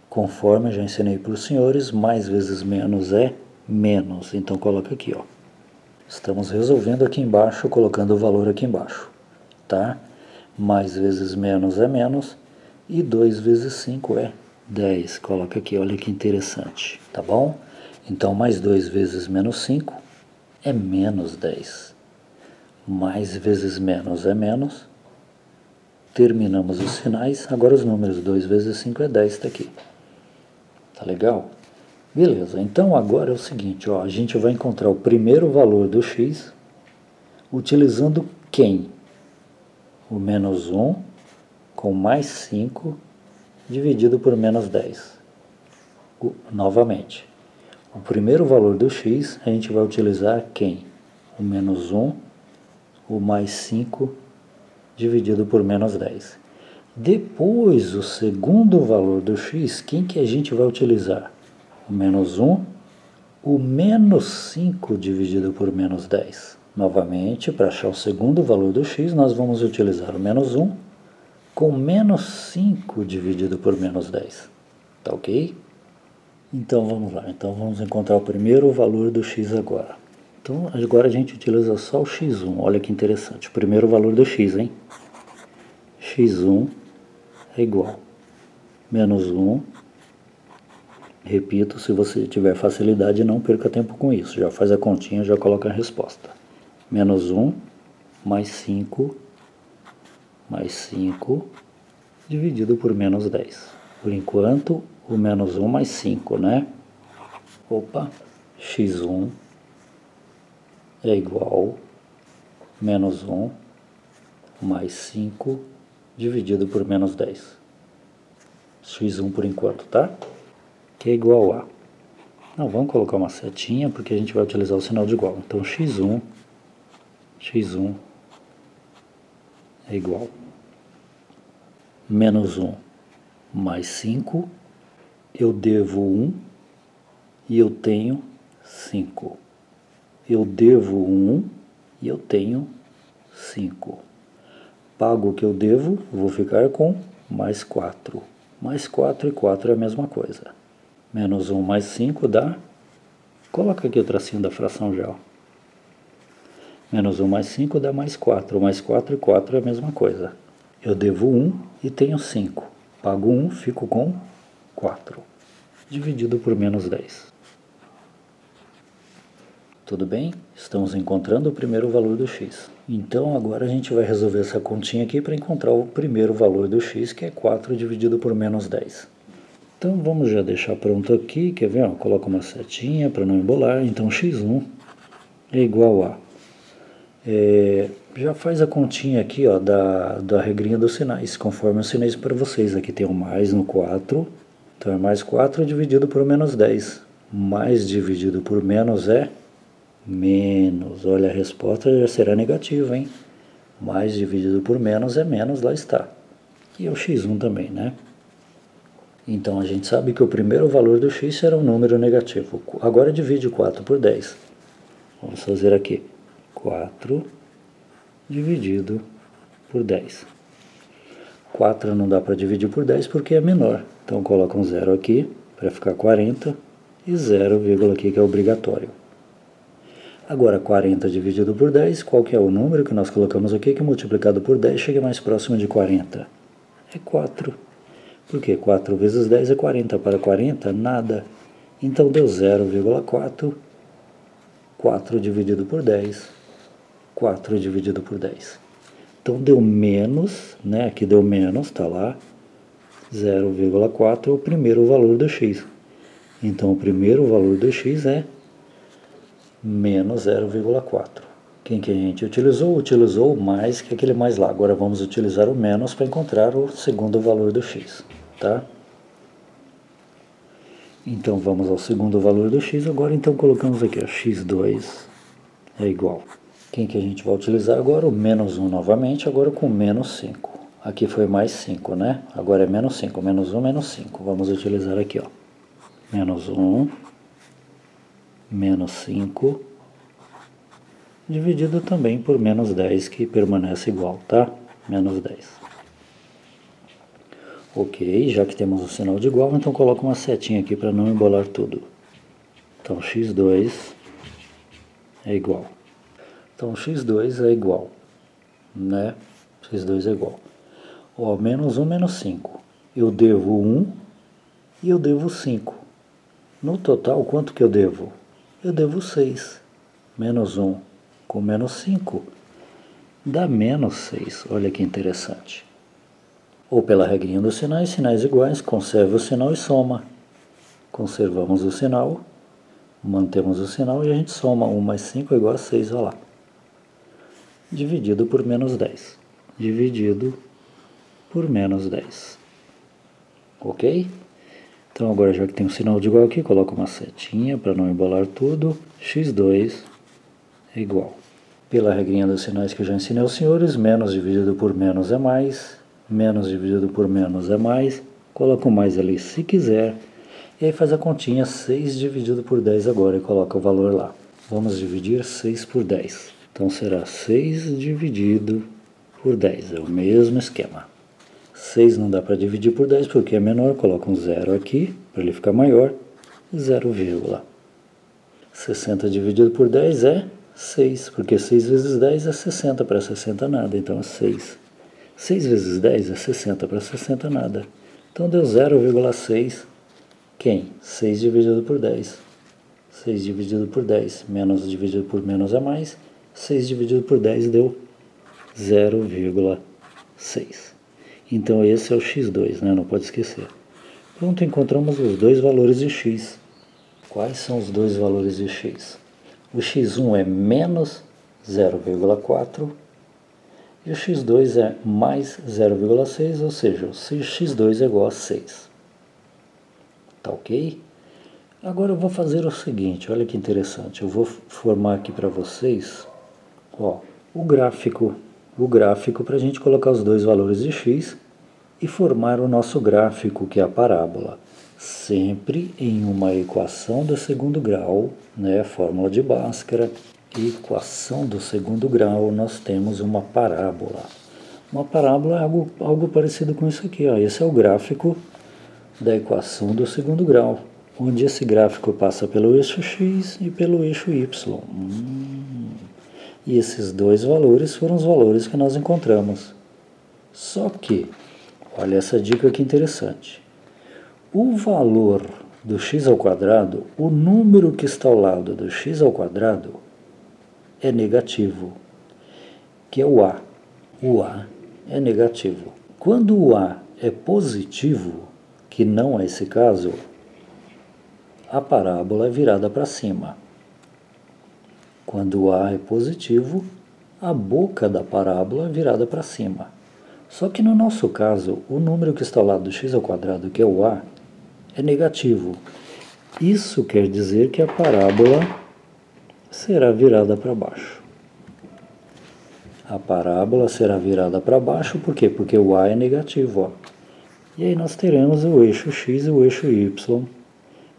Speaker 1: conforme eu já ensinei para os senhores, mais vezes menos é menos. Então, coloca aqui, ó. Estamos resolvendo aqui embaixo, colocando o valor aqui embaixo, tá? Mais vezes menos é menos, e 2 vezes 5 é 10. Coloca aqui, olha que interessante, tá bom? Então, mais 2 vezes menos 5 é menos 10. Mais vezes menos é menos. Terminamos os sinais, agora os números. 2 vezes 5 é 10, tá aqui. Tá legal? Beleza, então agora é o seguinte, ó, a gente vai encontrar o primeiro valor do x utilizando quem? O menos 1 com mais 5 dividido por menos 10. Novamente, o primeiro valor do x a gente vai utilizar quem? O menos 1, o mais 5 dividido por menos 10. Depois, o segundo valor do x, quem que a gente vai utilizar? O menos 1, o menos 5 dividido por menos 10. Novamente, para achar o segundo valor do x, nós vamos utilizar o menos 1 com menos 5 dividido por menos 10. Tá ok? Então vamos lá. Então vamos encontrar o primeiro valor do x agora. Então agora a gente utiliza só o x1. Olha que interessante. O primeiro valor do x, hein? x1 é igual menos 1. Repito, se você tiver facilidade, não perca tempo com isso. Já faz a continha, já coloca a resposta. Menos 1 mais 5 dividido por menos 10. Por enquanto, o menos 1 mais 5, né? Opa, x1 é igual menos 1 mais 5 dividido por menos 10. x1 por enquanto, tá? Que é igual a... Não, vamos colocar uma setinha, porque a gente vai utilizar o sinal de igual. Então, x1 é igual menos 1 mais 5, eu devo 1 e eu tenho 5. Eu devo 1 e eu tenho 5. Pago o que eu devo, vou ficar com mais 4. Mais 4 e 4 é a mesma coisa. Menos 1 mais 5 dá... Coloca aqui o tracinho da fração já. Ó. Menos 1 mais 5 dá mais 4. Mais 4 e 4 é a mesma coisa. Eu devo 1 e tenho 5. Pago 1, fico com 4. Dividido por menos 10. Tudo bem? Estamos encontrando o primeiro valor do x. Então agora a gente vai resolver essa continha aqui para encontrar o primeiro valor do x, que é 4 dividido por menos 10. Então vamos já deixar pronto aqui, quer ver? Ó, coloca uma setinha para não embolar. Então x1 é igual a... já faz a continha aqui, ó, da regrinha dos sinais, conforme eu ensinei para vocês. Aqui tem um mais no 4, então é mais 4 dividido por menos 10. Mais dividido por menos é menos. Olha, a resposta já será negativa, hein? Mais dividido por menos é menos, lá está. E é o x1 também, né? Então, a gente sabe que o primeiro valor do x será um número negativo. Agora divide 4 por 10. Vamos fazer aqui 4 dividido por 10. 4 não dá para dividir por 10 porque é menor. Então coloca um 0 aqui para ficar 40 e 0, aqui que é obrigatório. Agora 40 dividido por 10, qual que é o número que nós colocamos aqui que multiplicado por 10 chega mais próximo de 40? É 4. Por quê? 4 vezes 10 é 40. Para 40, nada. Então deu 0,4. 4 dividido por 10. 4 dividido por 10. Então deu menos, né? Aqui deu menos, está lá. 0,4 é o primeiro valor do x. Então o primeiro valor do x é menos 0,4. Quem que a gente utilizou? Utilizou o mais, que é aquele mais lá. Agora vamos utilizar o menos para encontrar o segundo valor do x, tá? Então vamos ao segundo valor do x. Agora então colocamos aqui, ó, x2 é igual. Quem que a gente vai utilizar agora? O menos 1 novamente, agora com menos 5. Aqui foi mais 5, né? Agora é menos 5. Menos 1, menos 5. Vamos utilizar aqui, ó. Menos 1, menos 5, dividido também por menos 10, que permanece igual, tá? Menos 10. Ok, já que temos o sinal de igual, então coloca uma setinha aqui para não embolar tudo. Então, x2 é igual. Então, x2 é igual, né? x2 é igual. Ó, menos 1, menos 5. Eu devo 1 e eu devo 5. No total, quanto que eu devo? Eu devo 6. Menos 1 com menos 5 dá menos 6. Olha que interessante. Ou pela regrinha dos sinais, sinais iguais, conserva o sinal e soma. Conservamos o sinal, mantemos o sinal e a gente soma 1 mais 5 é igual a 6, olha lá. Dividido por menos 10. Dividido por menos 10. Ok? Então agora já que tem um sinal de igual aqui, coloca uma setinha para não embolar tudo. x2 é igual. Pela regrinha dos sinais que eu já ensinei aos senhores, menos dividido por menos é mais, menos dividido por menos é mais, coloca o mais ali se quiser, e aí faz a continha 6 dividido por 10 agora e coloca o valor lá. Vamos dividir 6 por 10. Então será 6 dividido por 10, é o mesmo esquema. 6 não dá para dividir por 10 porque é menor, coloca um 0 aqui, para ele ficar maior, 0, 60 dividido por 10 é 6, porque 6 vezes 10 é 60, para 60 nada, então é 6. 6 vezes 10 é 60, para 60 nada. Então deu 0,6, quem? 6 dividido por 10. 6 dividido por 10, menos dividido por menos é mais, 6 dividido por 10 deu 0,6. Então esse é o x2, né? Não pode esquecer. Pronto, encontramos os dois valores de x. Quais são os dois valores de x? O x1 é menos 0,4 e o x2 é mais 0,6, ou seja, o x2 é igual a 6. Tá ok? Agora eu vou fazer o seguinte, olha que interessante. Eu vou formar aqui para vocês, ó, o gráfico para a gente colocar os dois valores de x e formar o nosso gráfico, que é a parábola. Sempre em uma equação do segundo grau, né, fórmula de Bhaskara, equação do segundo grau, nós temos uma parábola. Uma parábola é algo parecido com isso aqui, ó. Esse é o gráfico da equação do segundo grau, onde esse gráfico passa pelo eixo x e pelo eixo y. E esses dois valores foram os valores que nós encontramos. Só que, olha essa dica que interessante. O valor do x ao quadrado, o número que está ao lado do x ao quadrado, é negativo, que é o a. O a é negativo. Quando o a é positivo, que não é esse caso, a parábola é virada para cima. Quando o a é positivo, a boca da parábola é virada para cima. Só que no nosso caso, o número que está ao lado do x ao quadrado, que é o a, é negativo. Isso quer dizer que a parábola será virada para baixo. A parábola será virada para baixo, por quê? Porque o a é negativo, ó. E aí nós teremos o eixo x e o eixo y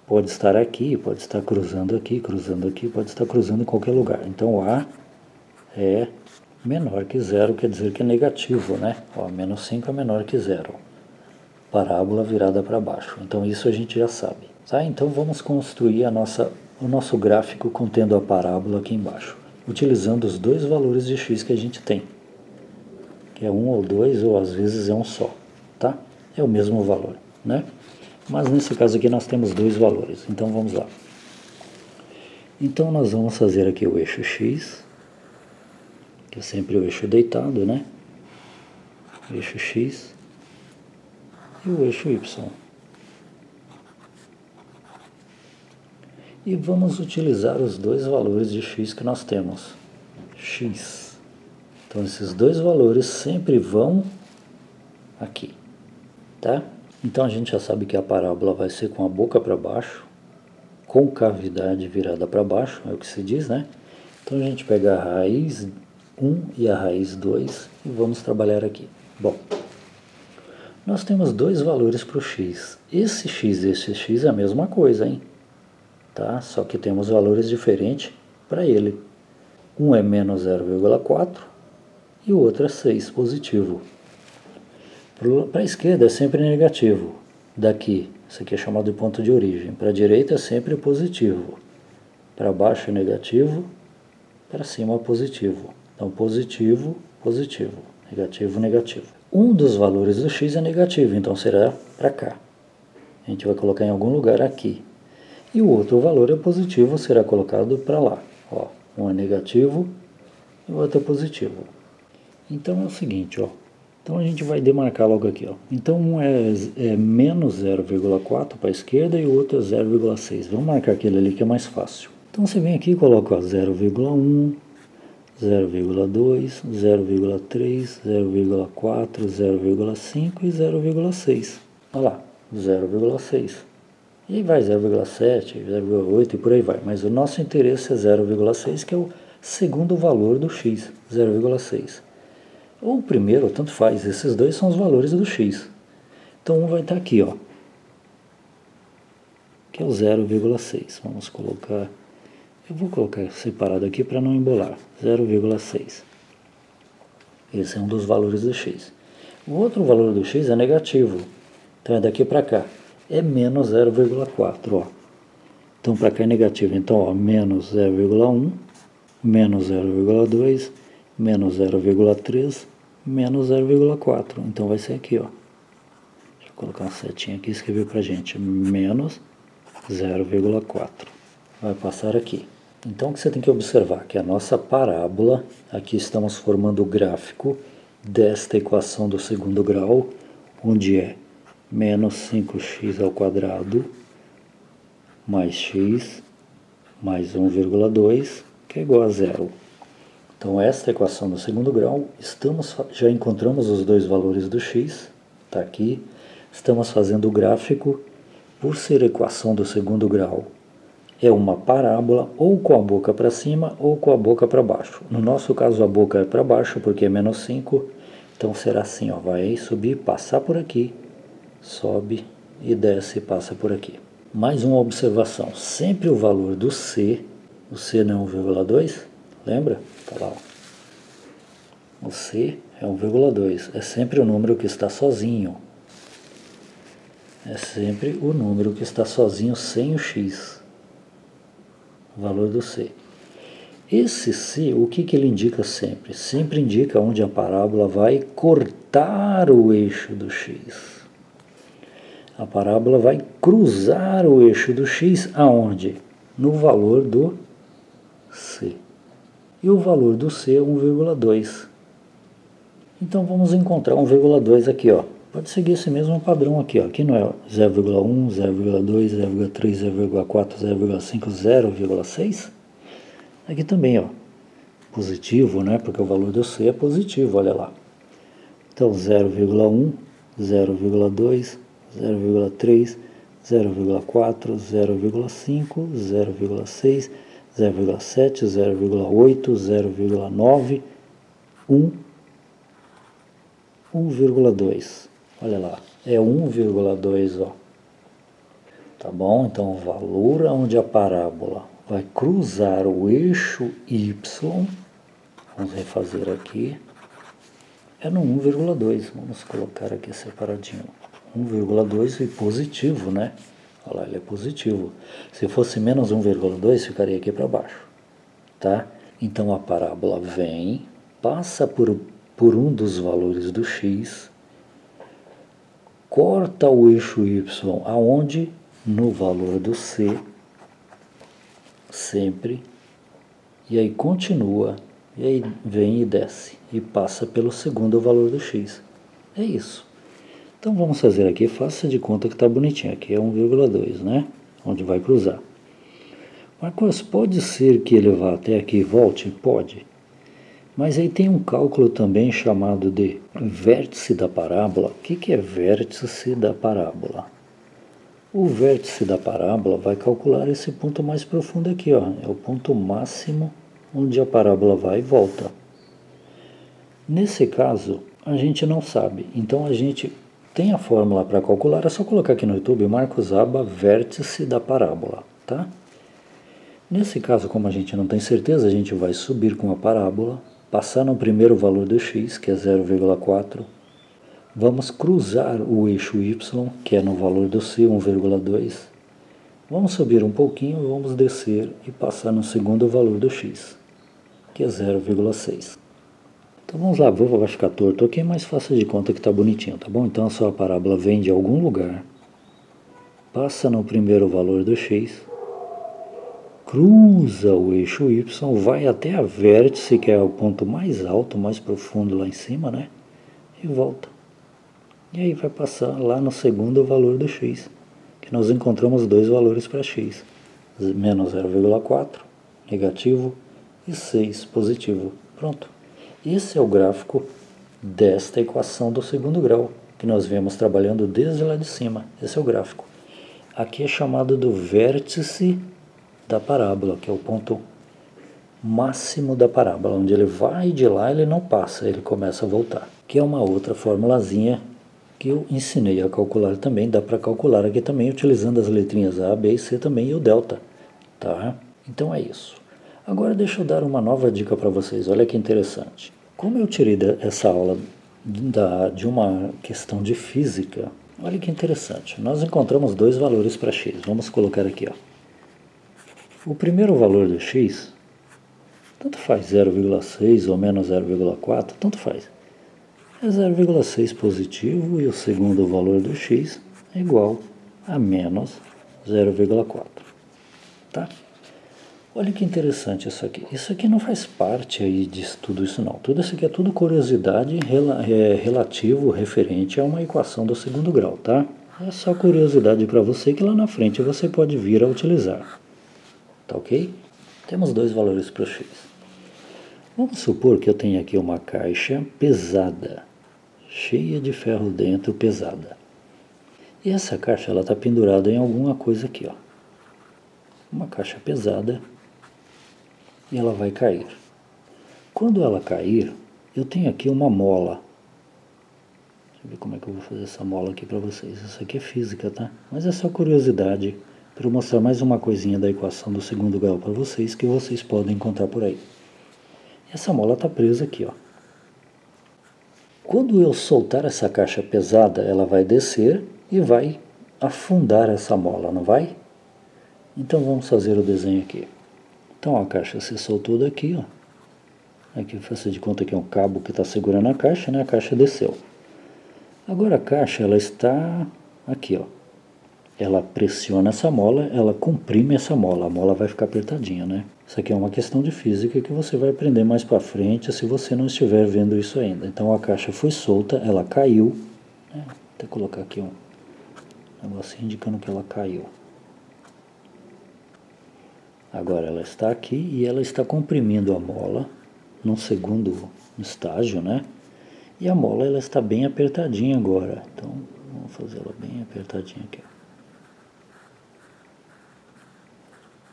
Speaker 1: pode estar aqui, pode estar cruzando aqui, pode estar cruzando em qualquer lugar. Então A é menor que zero, quer dizer que é negativo, né? Ó, menos 5 é menor que zero. Parábola virada para baixo. Então isso a gente já sabe. Tá? Então vamos construir o nosso gráfico contendo a parábola aqui embaixo, utilizando os dois valores de x que a gente tem, que é 1 ou 2, ou às vezes é um só. Tá? É o mesmo valor, né? Mas nesse caso aqui nós temos dois valores, então vamos lá. Então nós vamos fazer aqui o eixo x, que é sempre o eixo deitado, né? O eixo x e o eixo y. E vamos utilizar os dois valores de x que nós temos. X. Então esses dois valores sempre vão aqui, tá? Então a gente já sabe que a parábola vai ser com a boca para baixo, com cavidade virada para baixo, é o que se diz, né? Então a gente pega a raiz 1 e a raiz 2 e vamos trabalhar aqui. Bom, nós temos dois valores para o x. Esse x e esse x é a mesma coisa, hein? Tá? Só que temos valores diferentes para ele. Um é menos 0,4 e o outro é 6, positivo. Para a esquerda é sempre negativo. Daqui, isso aqui é chamado de ponto de origem. Para a direita é sempre positivo. Para baixo é negativo, para cima é positivo. Então positivo, positivo, negativo, negativo. Um dos valores do x é negativo, então será para cá. A gente vai colocar em algum lugar aqui. E o outro valor é positivo, será colocado para lá. Ó, um é negativo e o outro é positivo. Então é o seguinte, ó. Então a gente vai demarcar logo aqui, ó. Então um é menos 0,4 para a esquerda e o outro é 0,6. Vamos marcar aquele ali que é mais fácil. Então você vem aqui e coloca 0,1, 0,2, 0,3, 0,4, 0,5 e 0,6. Olha lá, 0,6. E vai 0,7, 0,8 e por aí vai. Mas o nosso interesse é 0,6, que é o segundo valor do x, 0,6. Ou o primeiro, tanto faz, esses dois são os valores do x. Então um vai estar aqui, ó, que é o 0,6. Vamos colocar, eu vou colocar separado aqui para não embolar, 0,6. Esse é um dos valores do x. O outro valor do x é negativo, então é daqui para cá, é menos 0,4, ó. Então para cá é negativo, então ó, menos 0,1, menos 0,2, menos 0,3, menos 0,4. Então vai ser aqui, ó. Deixa eu colocar uma setinha aqui e escrever pra gente. Menos 0,4. Vai passar aqui. Então o que você tem que observar? Que a nossa parábola, aqui estamos formando o gráfico desta equação do segundo grau, onde é menos 5x ao quadrado mais x mais 1,2, que é igual a zero. Então esta equação do segundo grau, já encontramos os dois valores do x, está aqui. Estamos fazendo o gráfico, por ser equação do segundo grau, é uma parábola ou com a boca para cima ou com a boca para baixo. No nosso caso a boca é para baixo porque é menos 5, então será assim, ó, vai subir, passar por aqui, sobe e desce e passa por aqui. Mais uma observação, sempre o valor do c, o c não é 1,2, lembra? Tá lá, ó. O c é 1,2, é sempre o número que está sozinho. É sempre o número que está sozinho sem o x. O valor do c. Esse c, o que ele indica sempre? Sempre indica onde a parábola vai cortar o eixo do x. A parábola vai cruzar o eixo do x aonde? No valor do c. E o valor do c é 1,2. Então vamos encontrar 1,2 aqui, ó. Pode seguir esse mesmo padrão aqui, ó. Aqui não é 0,1, 0,2, 0,3, 0,4, 0,5, 0,6? Aqui também, ó. Positivo, né? Porque o valor do c é positivo, olha lá. Então 0,1, 0,2, 0,3, 0,4, 0,5, 0,6, 0,7, 0,8, 0,9, 1, 1,2. Olha lá, é 1,2, ó. Tá bom? Então o valor onde a parábola vai cruzar o eixo y, vamos refazer aqui, é no 1,2. Vamos colocar aqui separadinho. 1,2 e positivo, né? Olha lá, ele é positivo. Se fosse menos 1,2, ficaria aqui para baixo. Tá? Então a parábola vem, passa por um dos valores do x, corta o eixo y aonde? No valor do c, sempre, e aí continua, e aí vem e desce, e passa pelo segundo valor do x. É isso. Então vamos fazer aqui, faça de conta que está bonitinho, aqui é 1,2, né? Onde vai cruzar. Marcos, pode ser que ele vá até aqui e volte? Pode. Mas aí tem um cálculo também chamado de vértice da parábola. O que é vértice da parábola? O vértice da parábola vai calcular esse ponto mais profundo aqui, ó. É o ponto máximo onde a parábola vai e volta. Nesse caso, a gente não sabe. Então a gente tem a fórmula para calcular, é só colocar aqui no YouTube, Marcos Aba, vértice da parábola, tá? Nesse caso, como a gente não tem certeza, a gente vai subir com a parábola, passar no primeiro valor do x, que é 0,4, vamos cruzar o eixo y, que é no valor do c, 1,2, vamos subir um pouquinho, vamos descer e passar no segundo valor do x, que é 0,6. Então vamos lá, vai ficar torto aqui, mas faça de conta que está bonitinho, tá bom? Então a sua parábola vem de algum lugar, passa no primeiro valor do x, cruza o eixo y, vai até a vértice, que é o ponto mais alto, mais profundo lá em cima, né? E volta. E aí vai passar lá no segundo valor do x, que nós encontramos dois valores para x. Menos 0,4, negativo, e 6, positivo. Pronto. Esse é o gráfico desta equação do segundo grau, que nós viemos trabalhando desde lá de cima. Esse é o gráfico. Aqui é chamado do vértice da parábola, que é o ponto máximo da parábola, onde ele vai de lá, ele não passa, ele começa a voltar. Que é uma outra formulazinha que eu ensinei a calcular também, dá para calcular aqui também, utilizando as letrinhas A, B e C também e o delta, tá? Então é isso. Agora deixa eu dar uma nova dica para vocês, olha que interessante. Como eu tirei essa aula de uma questão de física, olha que interessante. Nós encontramos dois valores para x, vamos colocar aqui, ó. O primeiro valor do x, tanto faz 0,6 ou menos 0,4, tanto faz. É 0,6 positivo e o segundo valor do x é igual a menos 0,4. Tá? Olha que interessante isso aqui. Isso aqui não faz parte aí de tudo isso não. Tudo isso aqui é tudo curiosidade relativo, referente a uma equação do segundo grau, tá? É só curiosidade para você que lá na frente você pode vir a utilizar. Tá ok? Temos dois valores para o x. Vamos supor que eu tenho aqui uma caixa pesada, cheia de ferro dentro, pesada. E essa caixa ela está pendurada em alguma coisa aqui, ó. Uma caixa pesada e ela vai cair. Quando ela cair, eu tenho aqui uma mola. Deixa eu ver como é que eu vou fazer essa mola aqui para vocês. Isso aqui é física, tá? Mas é só curiosidade para eu mostrar mais uma coisinha da equação do segundo grau para vocês que vocês podem encontrar por aí. Essa mola está presa aqui, ó. Quando eu soltar essa caixa pesada, ela vai descer e vai afundar essa mola, não vai? Então vamos fazer o desenho aqui. Então a caixa se soltou daqui, ó. Aqui faça de conta que é um cabo que está segurando a caixa, né? A caixa desceu. Agora a caixa ela está aqui, ó. Ela pressiona essa mola, ela comprime essa mola, a mola vai ficar apertadinha, né? Isso aqui é uma questão de física que você vai aprender mais para frente se você não estiver vendo isso ainda. Então a caixa foi solta, ela caiu, né? Vou até colocar aqui um negócio indicando que ela caiu. Agora ela está aqui e ela está comprimindo a mola num segundo estágio, né? E a mola ela está bem apertadinha agora. Então vamos fazer ela bem apertadinha aqui.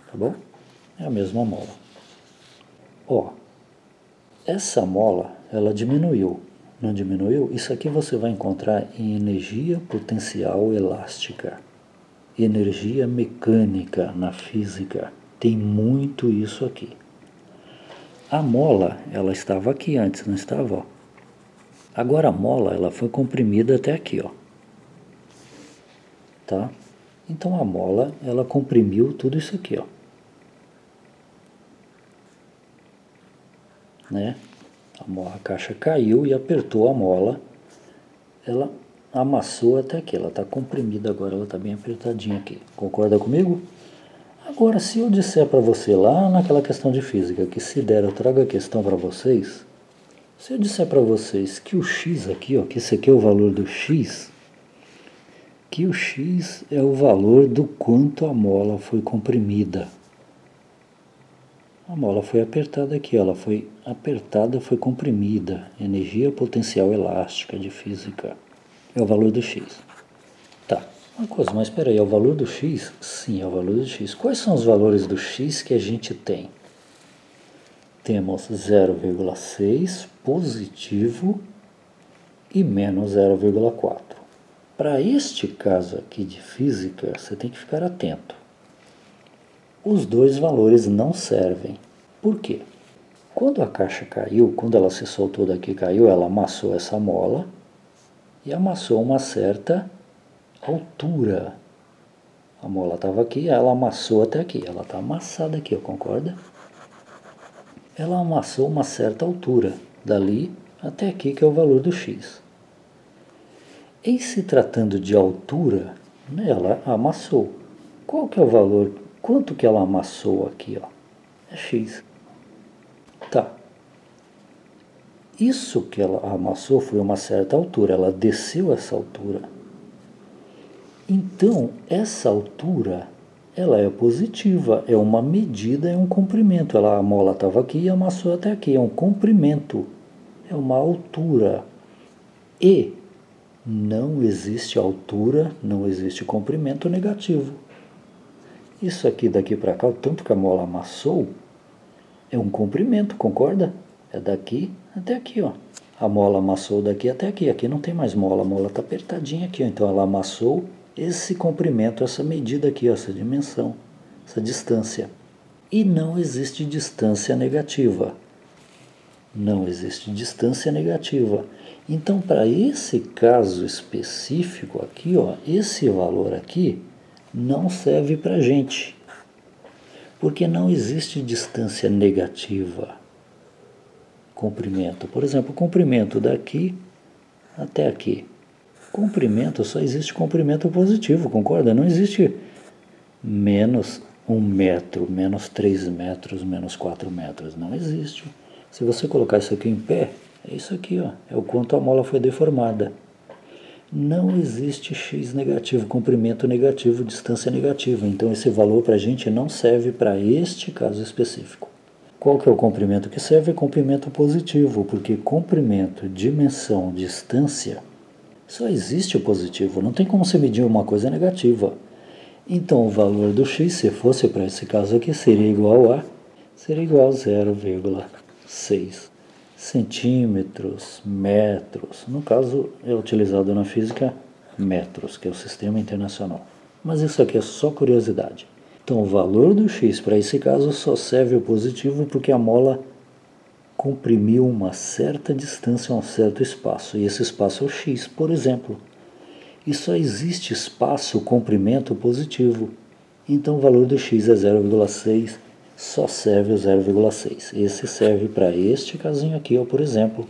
Speaker 1: Tá bom? É a mesma mola. Ó, essa mola, ela diminuiu. Não diminuiu? Isso aqui você vai encontrar em energia potencial elástica. energia mecânica na física. Tem muito isso aqui. A mola, ela estava aqui antes, não estava? Ó. Agora a mola, ela foi comprimida até aqui, ó. Tá? Então a mola, ela comprimiu tudo isso aqui, ó. Né? A caixa caiu e apertou a mola. Ela amassou até aqui. Ela está comprimida agora, ela está bem apertadinha aqui. Concorda comigo? Agora, se eu disser para você lá naquela questão de física, que se der eu trago a questão para vocês, se eu disser para vocês que o x aqui, ó, que esse aqui é o valor do x, que o x é o valor do quanto a mola foi comprimida. A mola foi apertada aqui, ela foi apertada, foi comprimida. Energia potencial elástica de física. É o valor do x. Tá. Uma coisa, mas espera aí, é o valor do x? Sim, é o valor do x. Quais são os valores do x que a gente tem? Temos 0,6 positivo e menos 0,4. Para este caso aqui de física, você tem que ficar atento. Os dois valores não servem. Por quê? Quando a caixa caiu, quando ela se soltou daqui e caiu, ela amassou essa mola e amassou uma certa altura. A mola estava aqui, ela amassou até aqui. Ela está amassada aqui, concorda? Ela amassou uma certa altura, dali até aqui, que é o valor do x. Em se tratando de altura, ela amassou. Qual que é o valor? Quanto que ela amassou aqui? Ó? É x. Tá. Isso que ela amassou foi uma certa altura, ela desceu essa altura. Então, essa altura, ela é positiva, é uma medida, é um comprimento. A mola estava aqui e amassou até aqui, é um comprimento, é uma altura. E não existe altura, não existe comprimento negativo. Isso aqui daqui para cá, o tanto que a mola amassou, é um comprimento, concorda? É daqui até aqui, ó. A mola amassou daqui até aqui. Aqui não tem mais mola, a mola está apertadinha aqui, ó. Então ela amassou esse comprimento, essa medida aqui, ó, essa dimensão, essa distância. E não existe distância negativa. Não existe distância negativa. Então, para esse caso específico aqui, ó, esse valor aqui não serve para a gente. Porque não existe distância negativa. Comprimento. Por exemplo, o comprimento daqui até aqui. Comprimento, só existe comprimento positivo, concorda? Não existe menos 1 metro, menos 3 metros, menos 4 metros. Não existe. Se você colocar isso aqui em pé, é isso aqui, ó. É o quanto a mola foi deformada. Não existe x negativo, comprimento negativo, distância negativa. Então esse valor para a gente não serve para este caso específico. Qual que é o comprimento que serve? É comprimento positivo, porque comprimento, dimensão, distância, só existe o positivo. Não tem como você medir uma coisa negativa. Então o valor do x, se fosse para esse caso aqui, seria igual a 0,6 centímetros, metros. No caso, é utilizado na física metros, que é o sistema internacional. Mas isso aqui é só curiosidade. Então, o valor do x para esse caso só serve o positivo porque a mola comprimiu uma certa distância, um certo espaço. E esse espaço é o x, por exemplo. E só existe espaço, comprimento positivo. Então, o valor do x é 0,6, só serve o 0,6. Esse serve para este casinho aqui, ó, por exemplo.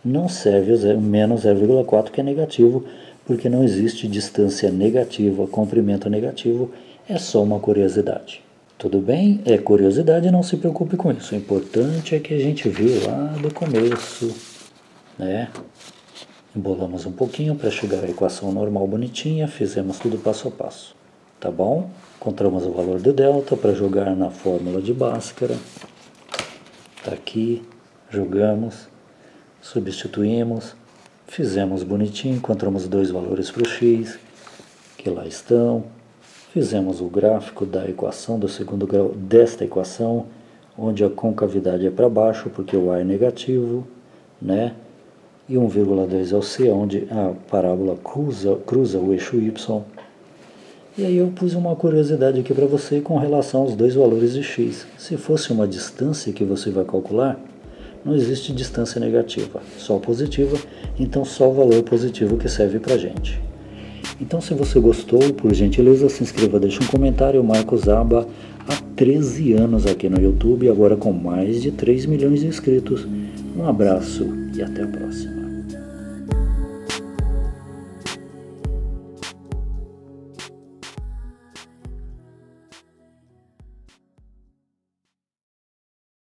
Speaker 1: Não serve o menos 0,4, que é negativo, porque não existe distância negativa, comprimento negativo, é só uma curiosidade. Tudo bem? É curiosidade, não se preocupe com isso. O importante é que a gente viu lá do começo, né? Embolamos um pouquinho para chegar à equação normal bonitinha, fizemos tudo passo a passo. Tá bom? Encontramos o valor do delta para jogar na fórmula de Bhaskara. Tá aqui, jogamos, substituímos, fizemos bonitinho, encontramos dois valores para o x, que lá estão. Fizemos o gráfico da equação, do segundo grau desta equação, onde a concavidade é para baixo, porque o A é negativo, né? E 1,2 é o C, onde a parábola cruza o eixo Y. E aí eu pus uma curiosidade aqui para você com relação aos dois valores de x. Se fosse uma distância que você vai calcular, não existe distância negativa, só positiva, então só o valor positivo que serve para a gente. Então se você gostou, por gentileza se inscreva, deixe um comentário. Marcos Aba há 13 anos aqui no YouTube, agora com mais de 3 milhões de inscritos. Um abraço e até a próxima.